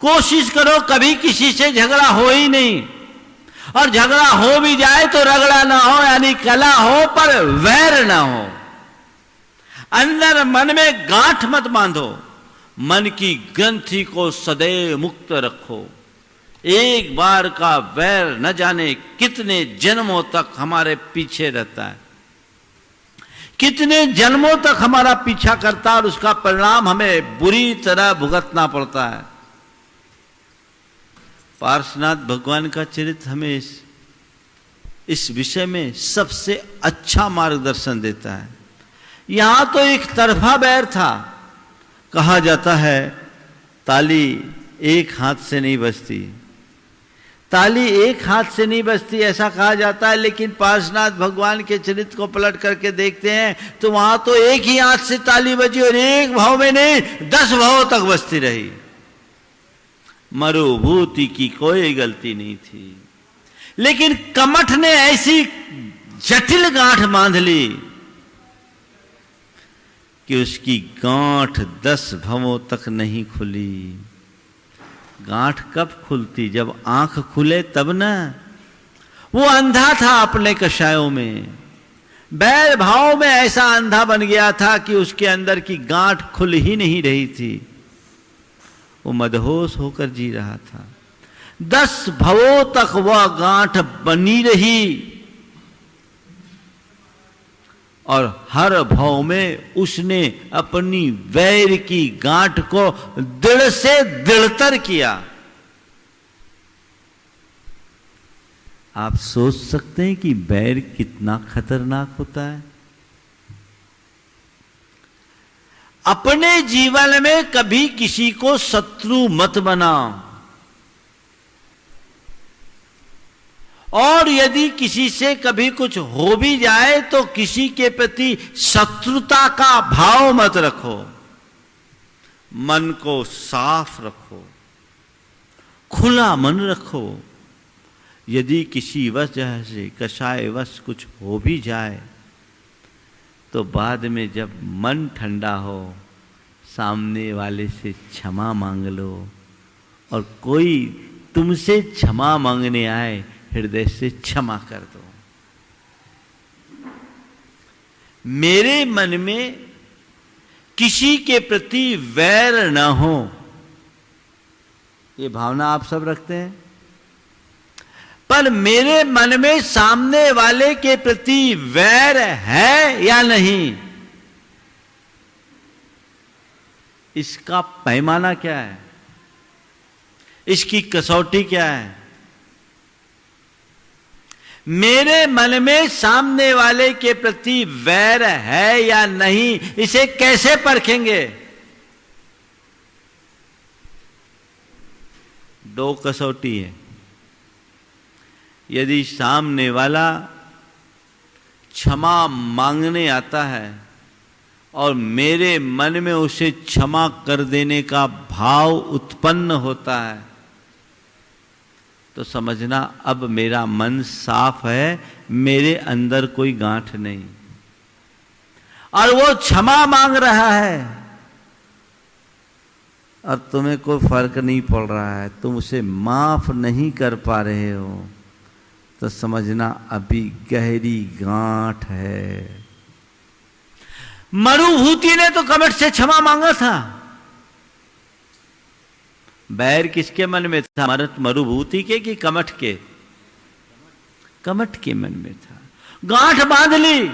कोशिश करो कभी किसी से झगड़ा हो ही नहीं, और झगड़ा हो भी जाए तो रगड़ा ना हो, यानी कला हो पर वैर ना हो। अंदर मन में गांठ मत बांधो, मन की ग्रंथि को सदैव मुक्त रखो। एक बार का वैर न जाने कितने जन्मों तक हमारे पीछे रहता है, कितने जन्मों तक हमारा पीछा करता है, और उसका परिणाम हमें बुरी तरह भुगतना पड़ता है। पार्श्वनाथ भगवान का चरित्र हमें इस विषय में सबसे अच्छा मार्गदर्शन देता है। यहां तो एक तरफा बैर था। कहा जाता है ताली एक हाथ से नहीं बजती, ताली एक हाथ से नहीं बजती ऐसा कहा जाता है, लेकिन पार्श्वनाथ भगवान के चरित्र को पलट करके देखते हैं तो वहां तो एक ही हाथ से ताली बजी, और एक भाव में नहीं 10 भावों तक बजती रही। मरुभूति की कोई गलती नहीं थी, लेकिन कमठ ने ऐसी जटिल गांठ बांध ली कि उसकी गांठ 10 भवों तक नहीं खुली। गांठ कब खुलती? जब आंख खुले तब ना। वो अंधा था अपने कषायों में, बैर भाव में ऐसा अंधा बन गया था कि उसके अंदर की गांठ खुल ही नहीं रही थी। वो मदहोश होकर जी रहा था। 10 भवों तक वह गांठ बनी रही, और हर भाव में उसने अपनी वैर की गांठ को दृढ़ से दृढ़तर किया। आप सोच सकते हैं कि बैर कितना खतरनाक होता है। अपने जीवन में कभी किसी को शत्रु मत बनाओ, और यदि किसी से कभी कुछ हो भी जाए तो किसी के प्रति शत्रुता का भाव मत रखो। मन को साफ रखो, खुला मन रखो। यदि किसी वजह से कषायवश कुछ हो भी जाए तो बाद में जब मन ठंडा हो सामने वाले से क्षमा मांग लो, और कोई तुमसे क्षमा मांगने आए हृदय से क्षमा कर दो। मेरे मन में किसी के प्रति वैर न हो, ये भावना आप सब रखते हैं, पर मेरे मन में सामने वाले के प्रति वैर है या नहीं, इसका पैमाना क्या है? इसकी कसौटी क्या है? मेरे मन में सामने वाले के प्रति वैर है या नहीं, इसे कैसे परखेंगे? 2 कसौटी है। यदि सामने वाला क्षमा मांगने आता है और मेरे मन में उसे क्षमा कर देने का भाव उत्पन्न होता है, तो समझना अब मेरा मन साफ है, मेरे अंदर कोई गांठ नहीं। और वो क्षमा मांग रहा है और तुम्हें कोई फर्क नहीं पड़ रहा है, तुम उसे माफ नहीं कर पा रहे हो, तो समझना अभी गहरी गांठ है। मरुभूति ने तो कमठ से क्षमा मांगा था। बैर किसके मन में था? मरुभूति के कि कमठ के? कमठ के मन में था। गांठ बांध ली,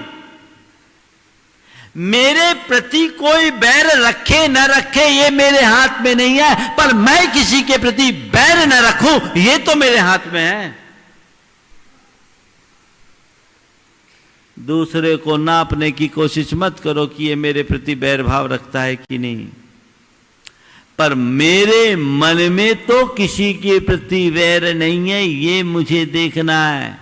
मेरे प्रति कोई बैर रखे न रखे ये मेरे हाथ में नहीं है, पर मैं किसी के प्रति बैर न रखूं ये तो मेरे हाथ में है। दूसरे को नापने की कोशिश मत करो कि ये मेरे प्रति बैर भाव रखता है कि नहीं, पर मेरे मन में तो किसी के प्रति वैर नहीं है, ये मुझे देखना है।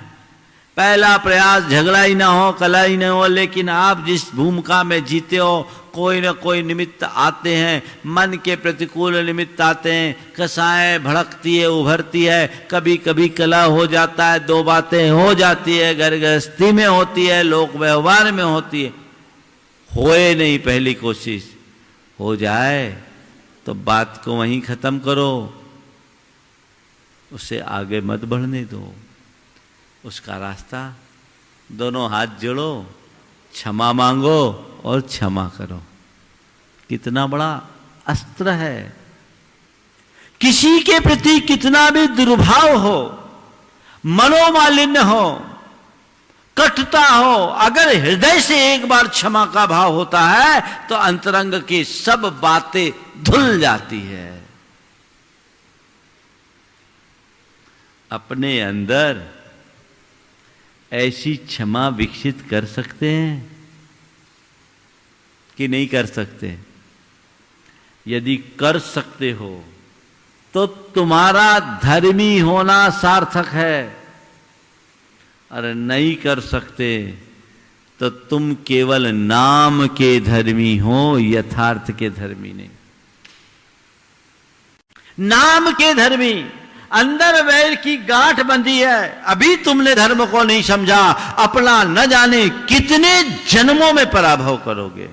पहला प्रयास झगड़ा ही ना हो, कला ही ना हो, लेकिन आप जिस भूमिका में जीते हो कोई ना कोई निमित्त आते हैं, मन के प्रतिकूल निमित्त आते हैं, कसाएं भड़कती है, उभरती है, कभी कभी कला हो जाता है, दो बातें हो जाती है, घर गृहस्थी में होती है, लोक व्यवहार में होती है। होए नहीं, पहली कोशिश हो जाए तो बात को वहीं खत्म करो, उसे आगे मत बढ़ने दो। उसका रास्ता दोनों हाथ जोड़ो, क्षमा मांगो और क्षमा करो। कितना बड़ा अस्त्र है। किसी के प्रति कितना भी दुर्भाव हो, मनोमालिन्य हो, कटुता हो, अगर हृदय से एक बार क्षमा का भाव होता है तो अंतरंग की सब बातें धुल जाती है। अपने अंदर ऐसी क्षमा विकसित कर सकते हैं कि नहीं कर सकते? यदि कर सकते हो तो तुम्हारा धर्मी होना सार्थक है, और नहीं कर सकते तो तुम केवल नाम के धर्मी हो, यथार्थ के धर्मी नहीं। नाम के धर्मी, अंदर वैर की गांठ बंधी है, अभी तुमने धर्म को नहीं समझा, अपना न जाने कितने जन्मों में पराभव करोगे।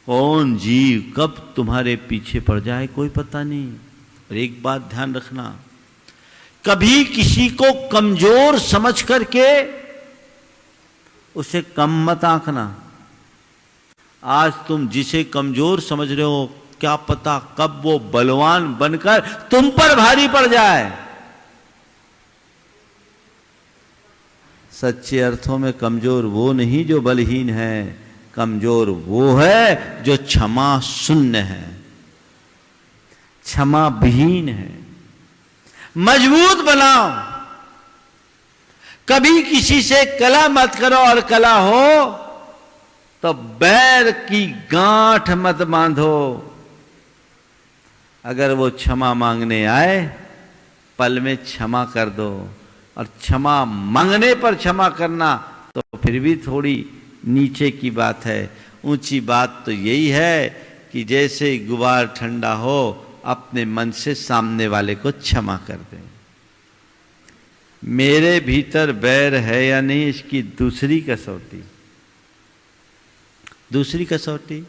कौन जीव कब तुम्हारे पीछे पड़ जाए कोई पता नहीं। और एक बात ध्यान रखना, कभी किसी को कमजोर समझ करके उसे कम मत आंकना। आज तुम जिसे कमजोर समझ रहे हो, क्या पता कब वो बलवान बनकर तुम पर भारी पड़ जाए। सच्चे अर्थों में कमजोर वो नहीं जो बलहीन है, कमजोर वो है जो क्षमा शून्य है, क्षमा विहीन है। मजबूत बनाओ, कभी किसी से कला मत करो, और कला हो तो बैर की गांठ मत बांधो। अगर वो क्षमा मांगने आए, पल में क्षमा कर दो, और क्षमा मांगने पर क्षमा करना तो फिर भी थोड़ी नीचे की बात है। ऊंची बात तो यही है कि जैसे गुबार ठंडा हो, अपने मन से सामने वाले को क्षमा कर दें। मेरे भीतर बैर है या नहीं, इसकी दूसरी कसौटी, दूसरी कसौटी,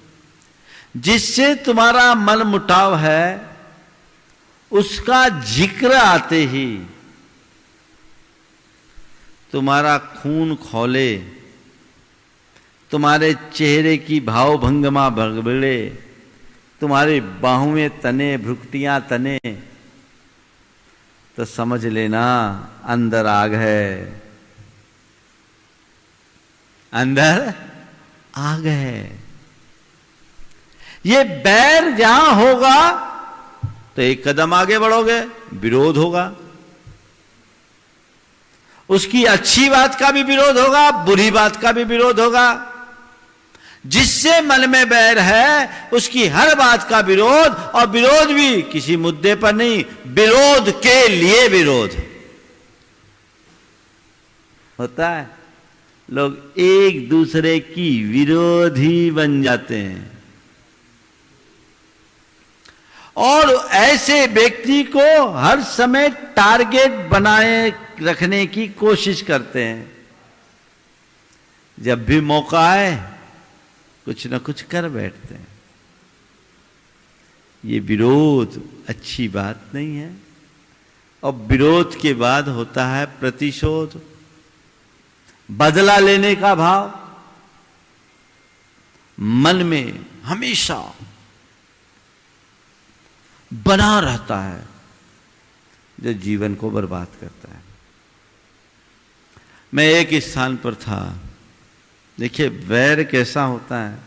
जिससे तुम्हारा मन मुटाव है, उसका जिक्र आते ही तुम्हारा खून खौले, तुम्हारे चेहरे की भाव भंगमा बिगड़े, तुम्हारी बाहुएं तने, भ्रुकुटियां तने, तो समझ लेना अंदर आग है, अंदर आग है। ये बैर जहां होगा तो एक कदम आगे बढ़ोगे, विरोध होगा, उसकी अच्छी बात का भी विरोध होगा, बुरी बात का भी विरोध होगा। जिससे मन में बैर है उसकी हर बात का विरोध, और विरोध भी किसी मुद्दे पर नहीं, विरोध के लिए विरोध होता है। लोग एक दूसरे की विरोधी बन जाते हैं, और ऐसे व्यक्ति को हर समय टारगेट बनाए रखने की कोशिश करते हैं। जब भी मौका आए कुछ न कुछ कर बैठते हैं। ये विरोध अच्छी बात नहीं है। और विरोध के बाद होता है प्रतिशोध, बदला लेने का भाव मन में हमेशा बना रहता है, जो जीवन को बर्बाद करता है। मैं एक स्थान पर था, देखिए वैर कैसा होता है,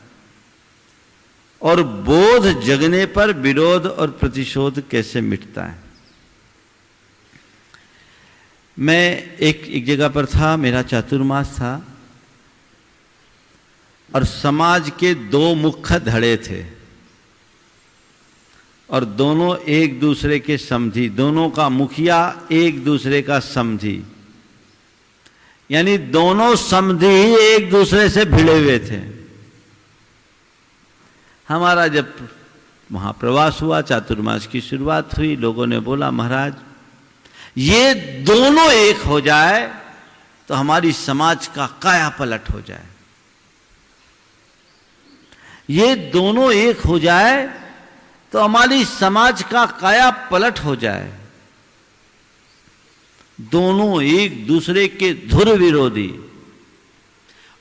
और बोध जगने पर विरोध और प्रतिशोध कैसे मिटता है। मैं एक जगह पर था, मेरा चातुर्मास था, और समाज के दो मुख्य धड़े थे और दोनों एक दूसरे के समधी, दोनों का मुखिया एक दूसरे का समधी, यानी दोनों समधी ही एक दूसरे से भिड़े हुए थे। हमारा जब वहां प्रवास हुआ, चातुर्मास की शुरुआत हुई, लोगों ने बोला महाराज ये दोनों एक हो जाए तो हमारी समाज का काया पलट हो जाए, ये दोनों एक हो जाए तो हमारी समाज का काया पलट हो जाए। दोनों एक दूसरे के धुर विरोधी,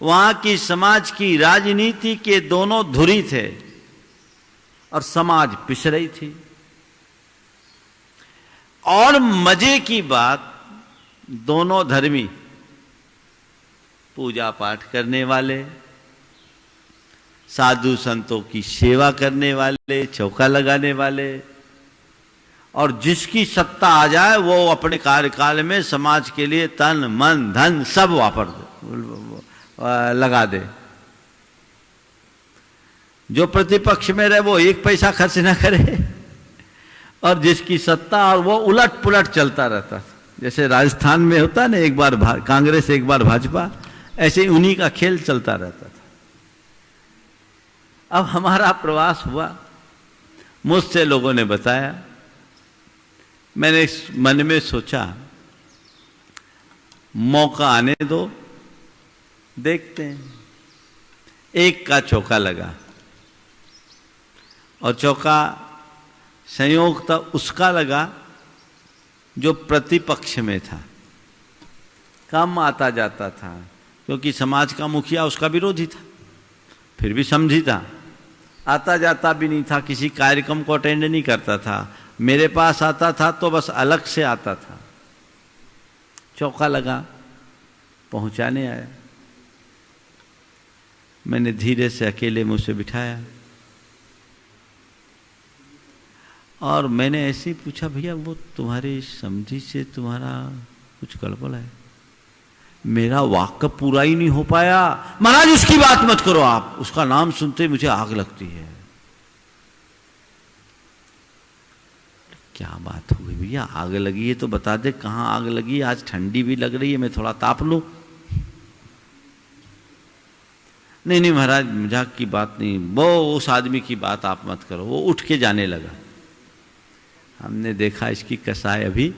वहां की समाज की राजनीति के दोनों धुरी थे और समाज पिस रही थी। और मजे की बात, दोनों धर्मी, पूजा पाठ करने वाले, साधु संतों की सेवा करने वाले, चौका लगाने वाले, और जिसकी सत्ता आ जाए वो अपने कार्यकाल में समाज के लिए तन मन धन सब लगा दे। जो प्रतिपक्ष में रहे वो एक पैसा खर्च ना करे, और जिसकी सत्ता और वो उलट पुलट चलता रहता था। जैसे राजस्थान में होता है ना, एक बार कांग्रेस एक बार भाजपा, ऐसे ही उन्हीं का खेल चलता रहता था। अब हमारा प्रवास हुआ, मुझसे लोगों ने बताया, मैंने मन में सोचा मौका आने दो, देखते हैं। एक का चौका लगा, और चौका संयोग था उसका लगा जो प्रतिपक्ष में था, कम आता जाता था, क्योंकि समाज का मुखिया उसका विरोधी था, फिर भी समझी था, आता जाता भी नहीं था, किसी कार्यक्रम को अटेंड नहीं करता था, मेरे पास आता था तो बस अलग से आता था। चौका लगा, पहुंचाने आया, मैंने धीरे से अकेले मुझ से बिठाया और मैंने ऐसे ही पूछा, भैया वो तुम्हारी समझी से तुम्हारा कुछ गड़बड़ है? मेरा वाक्य पूरा ही नहीं हो पाया। महाराज उसकी बात मत करो आप, उसका नाम सुनते ही मुझे आग लगती है। क्या बात हुई भैया, आग लगी है तो बता दे कहाँ आग लगी है, आज ठंडी भी लग रही है, मैं थोड़ा ताप लूं। नहीं नहीं महाराज मजाक की बात नहीं, वो उस आदमी की बात आप मत करो। वो उठ के जाने लगा। हमने देखा इसकी कसाई अभी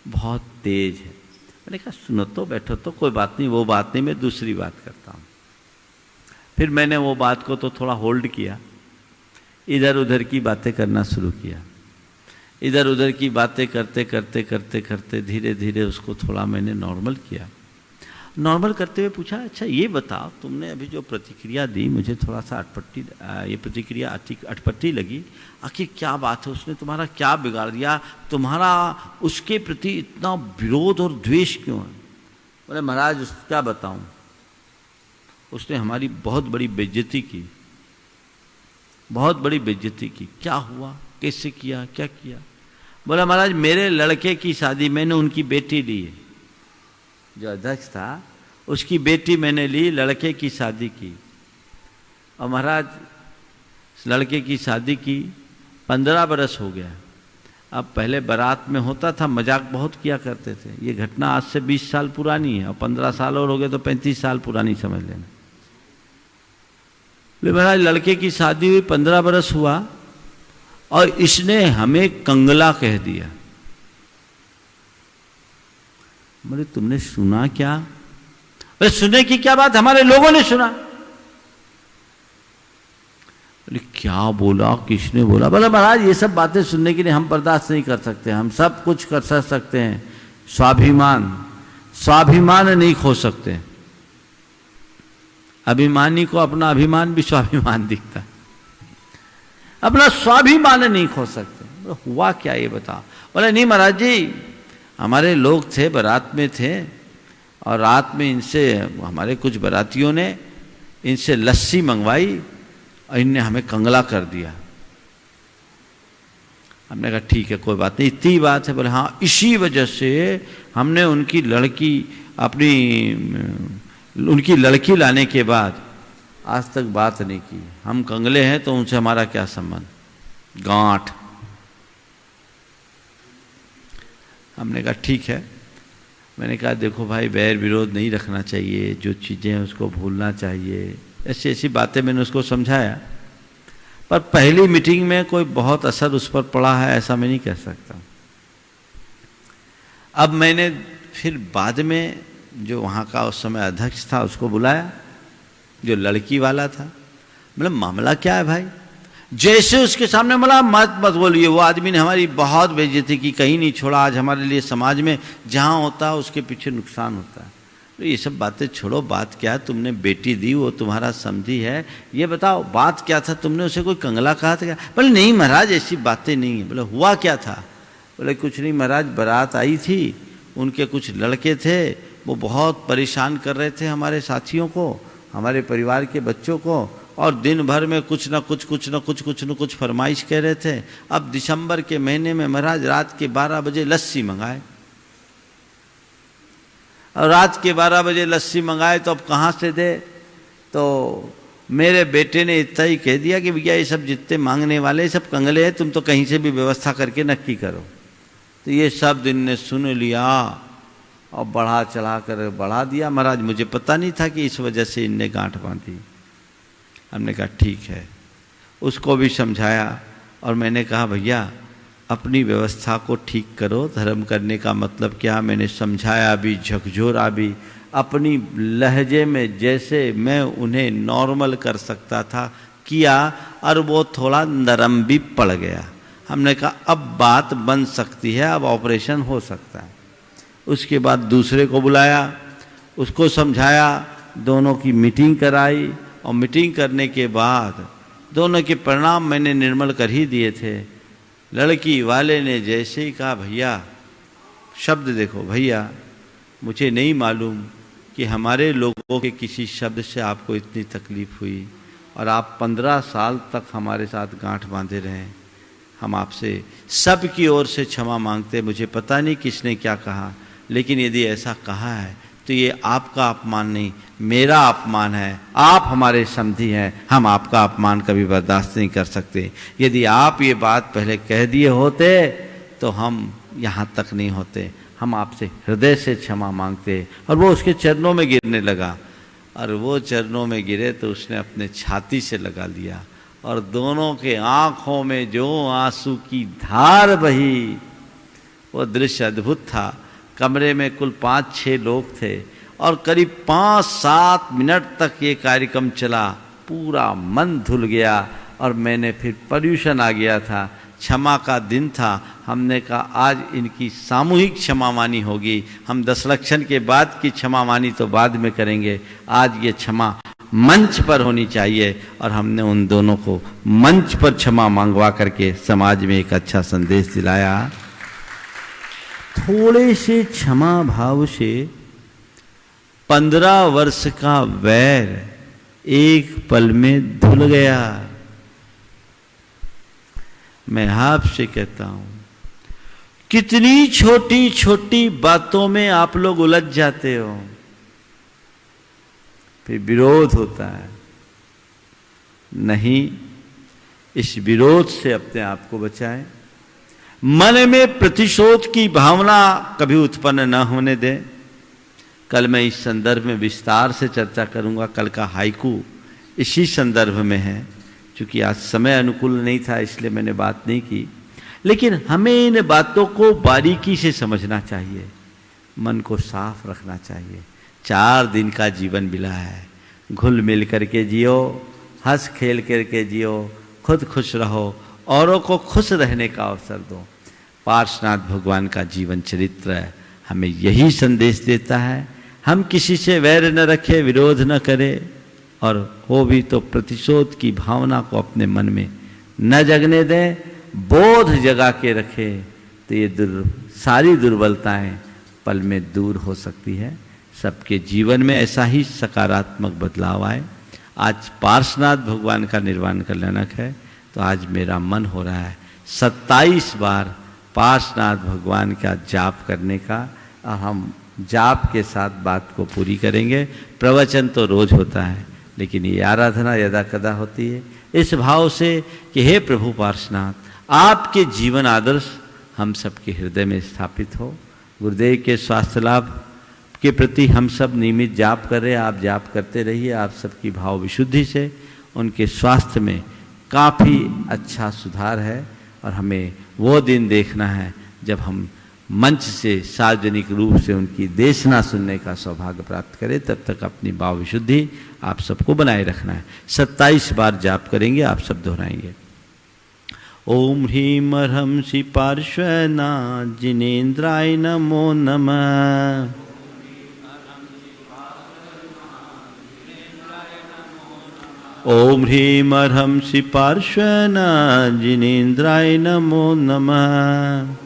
बहुत तेज है। मैंने कहा सुनो तो, बैठो तो, कोई बात नहीं, वो बात नहीं, मैं दूसरी बात करता हूँ। फिर मैंने वो बात को तो थोड़ा होल्ड किया, इधर उधर की बातें करना शुरू किया। इधर उधर की बातें करते करते करते करते धीरे धीरे उसको थोड़ा मैंने नॉर्मल किया। नॉर्मल करते हुए पूछा, अच्छा ये बताओ तुमने अभी जो प्रतिक्रिया दी मुझे थोड़ा सा ये प्रतिक्रिया अटपटी लगी, आखिर क्या बात है, उसने तुम्हारा क्या बिगाड़ दिया, तुम्हारा उसके प्रति इतना विरोध और द्वेष क्यों है? बोले महाराज क्या बताऊं, उसने हमारी बहुत बड़ी बेइज्जती की, बहुत बड़ी बेइज्जती की। क्या हुआ, कैसे किया, क्या किया? बोला महाराज मेरे लड़के की शादी मैंने उनकी बेटी ली है, जो अध्यक्ष था उसकी बेटी मैंने ली, लड़के की शादी की। और महाराज लड़के की शादी की 15 बरस हो गया। अब पहले बारात में होता था, मजाक बहुत किया करते थे। ये घटना आज से 20 साल पुरानी है और 15 साल और हो गए तो 35 साल पुरानी समझ लेना। महाराज लड़के की शादी हुई, 15 बरस हुआ और इसने हमें कंगला कह दिया। बोले तुमने सुना क्या? बोले सुनने की क्या बात, हमारे लोगों ने सुना। बोले क्या बोला, किसने बोला? बोला महाराज ये सब बातें सुनने के लिए हम बर्दाश्त नहीं कर सकते, हम सब कुछ कर सकते हैं, स्वाभिमान नहीं खो सकते। अभिमानी को अपना अभिमान भी स्वाभिमान दिखता है, अपना स्वाभिमान नहीं खो सकते। हुआ क्या ये बताओ? बोले नहीं महाराज जी हमारे लोग थे, बारात में थे, और रात में इनसे हमारे कुछ बारातियों ने इनसे लस्सी मंगवाई और इनने हमें कंगला कर दिया। हमने कहा ठीक है कोई बात नहीं, इतनी बात है। बोले हाँ, इसी वजह से हमने उनकी लड़की लाने के बाद आज तक बात नहीं की। हम कंगले हैं तो उनसे हमारा क्या संबंध, गांठ। हमने कहा ठीक है। मैंने कहा देखो भाई, बैर विरोध नहीं रखना चाहिए, जो चीज़ें हैं उसको भूलना चाहिए, ऐसी ऐसी बातें मैंने उसको समझाया। पर पहली मीटिंग में कोई बहुत असर उस पर पड़ा है ऐसा मैं नहीं कह सकता। अब मैंने फिर बाद में जो वहाँ का उस समय अध्यक्ष था उसको बुलाया, जो लड़की वाला था। मतलब मामला क्या है भाई? जैसे उसके सामने बोला मत बोलिए, वो आदमी ने हमारी बहुत बेइज्जती की, कहीं नहीं छोड़ा। आज हमारे लिए समाज में जहाँ होता है उसके पीछे नुकसान होता है। तो ये सब बातें छोड़ो, बात क्या है? तुमने बेटी दी, वो तुम्हारा समझी है, ये बताओ बात क्या था? तुमने उसे कोई कंगला कहा था क्या? बोले नहीं महाराज ऐसी बातें नहीं है। बोले हुआ क्या था? बोले कुछ नहीं महाराज, बारात आई थी, उनके कुछ लड़के थे, वो बहुत परेशान कर रहे थे हमारे साथियों को, हमारे परिवार के बच्चों को, और दिन भर में कुछ न कुछ फरमाइश कह रहे थे। अब दिसंबर के महीने में महाराज रात के 12 बजे लस्सी मंगाए, और रात के 12 बजे लस्सी मंगाए तो अब कहाँ से दे? तो मेरे बेटे ने इतना ही कह दिया कि भैया ये सब जितने मांगने वाले सब कंगले हैं, तुम तो कहीं से भी व्यवस्था करके नक्की करो। तो ये सब दिन ने सुन लिया और बढ़ा चढ़ा कर बढ़ा दिया। महाराज मुझे पता नहीं था कि इस वजह से इनने गांठ बांधी। हमने कहा ठीक है, उसको भी समझाया और मैंने कहा भैया अपनी व्यवस्था को ठीक करो, धर्म करने का मतलब क्या? मैंने समझाया भी, झकझोरा भी, अपनी लहजे में जैसे मैं उन्हें नॉर्मल कर सकता था किया, और वो थोड़ा नरम भी पड़ गया। हमने कहा अब बात बन सकती है, अब ऑपरेशन हो सकता है। उसके बाद दूसरे को बुलाया, उसको समझाया, दोनों की मीटिंग कराई, और मीटिंग करने के बाद दोनों के परिणाम मैंने निर्मल कर ही दिए थे। लड़की वाले ने जैसे ही कहा भैया, शब्द देखो भैया, मुझे नहीं मालूम कि हमारे लोगों के किसी शब्द से आपको इतनी तकलीफ हुई, और आप 15 साल तक हमारे साथ गांठ बांधे रहे। हम आपसे सब की ओर से क्षमा मांगते। मुझे पता नहीं किसने क्या कहा, लेकिन यदि ऐसा कहा है तो ये आपका अपमान नहीं, मेरा अपमान है। आप हमारे समधी हैं, हम आपका अपमान कभी बर्दाश्त नहीं कर सकते। यदि आप ये बात पहले कह दिए होते तो हम यहाँ तक नहीं होते। हम आपसे हृदय से क्षमा मांगते। और वो उसके चरणों में गिरने लगा, और वो चरणों में गिरे तो उसने अपने छाती से लगा लिया, और दोनों के आँखों में जो आंसू की धार बही, वो दृश्य अद्भुत था। कमरे में कुल 5-6 लोग थे, और करीब 5-7 मिनट तक ये कार्यक्रम चला। पूरा मन धुल गया, और मैंने फिर पर्यूषण आ गया था, क्षमा का दिन था। हमने कहा आज इनकी सामूहिक क्षमा मानी होगी। हम 10 लक्षण के बाद की क्षमा मानी तो बाद में करेंगे, आज ये क्षमा मंच पर होनी चाहिए। और हमने उन दोनों को मंच पर क्षमा मांगवा करके समाज में एक अच्छा संदेश दिलाया। थोड़े से क्षमा भाव से 15 वर्ष का वैर एक पल में धुल गया। मैं आपसे कहता हूं, कितनी छोटी छोटी बातों में आप लोग उलझ जाते हो, फिर विरोध होता है। नहीं, इस विरोध से अपने आप को बचाएं। मन में प्रतिशोध की भावना कभी उत्पन्न न होने दें। कल मैं इस संदर्भ में विस्तार से चर्चा करूंगा। कल का हाइकू इसी संदर्भ में है। चूंकि आज समय अनुकूल नहीं था इसलिए मैंने बात नहीं की, लेकिन हमें इन बातों को बारीकी से समझना चाहिए, मन को साफ रखना चाहिए। 4 दिन का जीवन मिला है, घुल मिल करके जियो, हंस खेल करके जियो, खुद खुश रहो, औरों को खुश रहने का अवसर दो। पार्श्वनाथ भगवान का जीवन चरित्र हमें यही संदेश देता है। हम किसी से वैर न रखें, विरोध न करें, और हो भी तो प्रतिशोध की भावना को अपने मन में न जगने दें। बोध जगा के रखें तो ये सारी दुर्बलताएं पल में दूर हो सकती है। सबके जीवन में ऐसा ही सकारात्मक बदलाव आए। आज पार्श्वनाथ भगवान का निर्वाण कल्याणक है, तो आज मेरा मन हो रहा है 27 बार पार्श्वनाथ भगवान का जाप करने का। और हम जाप के साथ बात को पूरी करेंगे। प्रवचन तो रोज होता है, लेकिन ये आराधना यदा कदा होती है इस भाव से कि हे प्रभु पार्श्वनाथ, आपके जीवन आदर्श हम सबके हृदय में स्थापित हो। गुरुदेव के स्वास्थ्य लाभ के प्रति हम सब नियमित जाप कर रहे हैं, आप जाप करते रहिए। आप सबकी भाव विशुद्धि से उनके स्वास्थ्य में काफ़ी अच्छा सुधार है। और हमें वो दिन देखना है जब हम मंच से सार्वजनिक रूप से उनकी देशना सुनने का सौभाग्य प्राप्त करें। तब तक अपनी भाव विशुद्धि आप सबको बनाए रखना है। 27 बार जाप करेंगे, आप सब दोहराएंगे। ओम ह्रीम ह्रंसि पार्श्वनाथ जिनेन्द्राय नमो नमः। ओम ह्रीम ह्रंसि पार्श्वनाथ जिनेन्द्राय नमो नमः।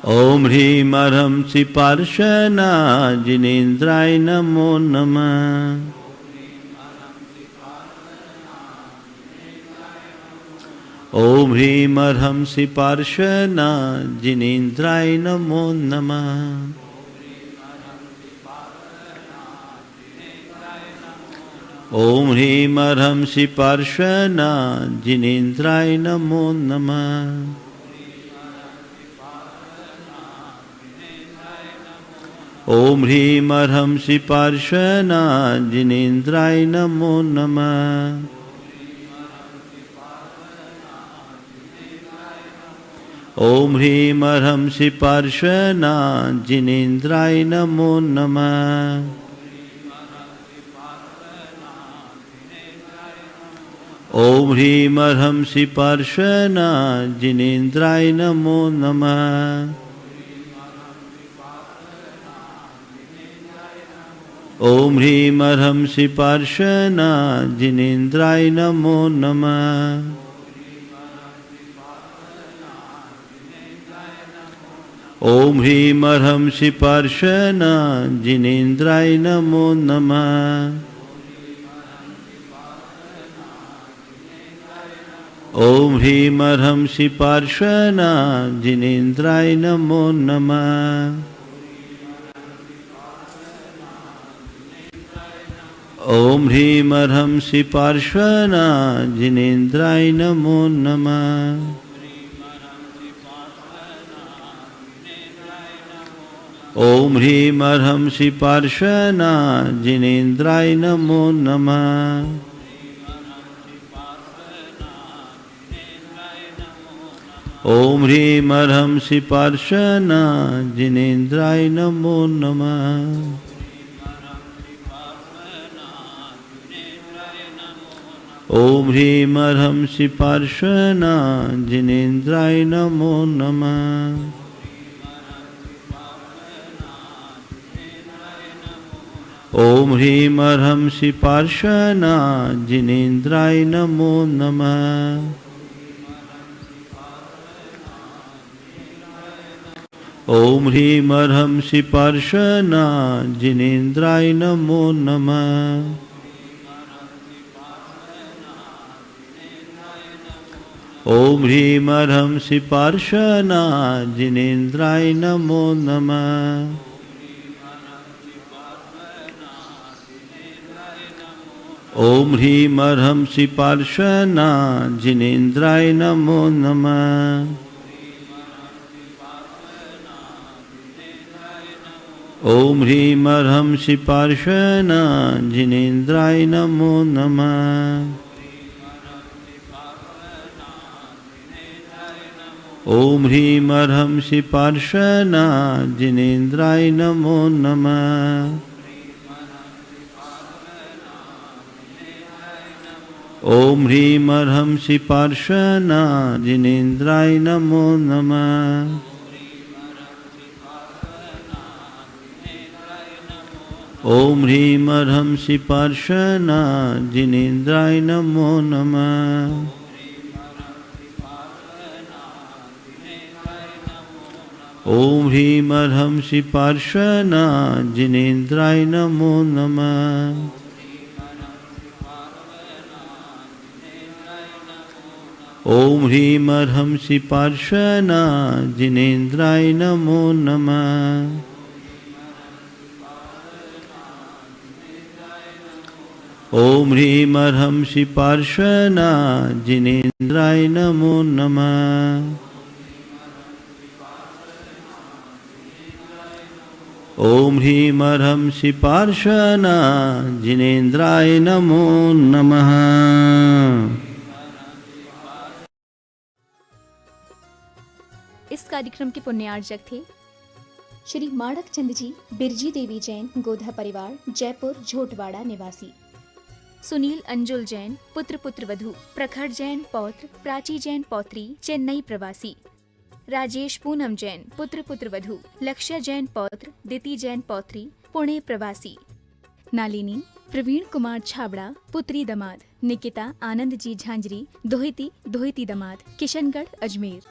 ओम ह्रीम ह्रंसि पार्श्वनाथ जिनेन्द्राय नमो नमः। ओम ह्रीम ह्रंसि पार्श्वनाथ जिनेन्द्राय नमो नमः। ओम ह्रीम ह्रंसि पार्श्वनाथ जिनेन्द्राय नमो नमः। ओम ह्रीम ह्रंसि पार्श्वनाथ जिनेन्द्राय नमो नमः। ओम ह्रीम ह्रंसि पार्श्वनाथ जिनेन्द्राय नमो नमः। ओम ह्रीम ह्रंसि पार्श्वनाथ जिनेन्द्राय नमो नमः। ओम ह्रीम ह्रंसि पार्श्वनाथ जिनेन्द्राय नमो नमः। ओम ह्रीम ह्रंसि पार्श्वनाथ जिनेन्द्राय नमो नमः। ओम ह्रीम ह्रंसि पार्श्वनाथ जिनेन्द्राय नमो नमः। ओम ह्रीम ह्रंसि पार्श्वनाथ जिनेन्द्राय नमो नमः। ओम ह्रीम ह्रंसि पार्श्वनाथ जिनेन्द्राय नमो नमः। ओम ह्रीम ह्रंसि पार्श्वनाथ जिनेन्द्राय नमो नमः। ओम ह्रीम ह्रंसि पार्श्वनाथ जिनेन्द्राय नमो नमः। ओम ह्रीम ह्रंसि पार्श्वनाथ जिनेन्द्राय नमो नमः। ओम ह्रीम ह्रंसि पार्श्वनाथ जिनेन्द्राय नमो नमः। ओम ह्रीम ह्रंसि पार्श्वनाथ जिनेन्द्राय नमो नमः। ओम ह्रीम ह्रंसि पार्श्वनाथ जिनेन्द्राय नमो नमः। ओम ह्रीम ह्रंसि पार्श्वनाथ जिनेन्द्राय नमो नमः। ओम ह्रीम ह्रंसि पार्श्वनाथ जिनेन्द्राय नमो नमः। ओम ह्रीम ह्रंसि पार्श्वनाथ जिनेन्द्राय नमो नमः। ओम ह्रीम ह्रंसि पार्श्वनाथ जिनेन्द्राय नमो नमः। ओम ह्रीं अर्हंसि पार्श्वनाथ जिनेन्द्राय नमो नमः। ओम ह्रीं अर्हंसि पार्श्वनाथ जिनेन्द्राय नमो नमः। ओम ह्रीं अर्हंसि पार्श्वनाथ जिनेन्द्राय नमो नमः। ओम ह्रीं अर्हंसि पार्श्वनाथ जिनेन्द्राय नमो नमः। इस कार्यक्रम के पुण्यार्जक थे श्री माणक चंद जी, बिरजी देवी जैन, गोधा परिवार, जयपुर झोटवाड़ा निवासी। सुनील अंजुल जैन, पुत्र पुत्र वधू, प्रखर जैन पौत्र, प्राची जैन पौत्री, चेन्नई प्रवासी। राजेश पूनम जैन, पुत्र पुत्र वधू, लक्ष्य जैन पौत्र, दिति जैन पौत्री, पुणे प्रवासी। नालिनी प्रवीण कुमार छाबड़ा, पुत्री दमाद। निकिता आनंद जी झांझरी, दोहिती दोहिती दमाद, किशनगढ़ अजमेर।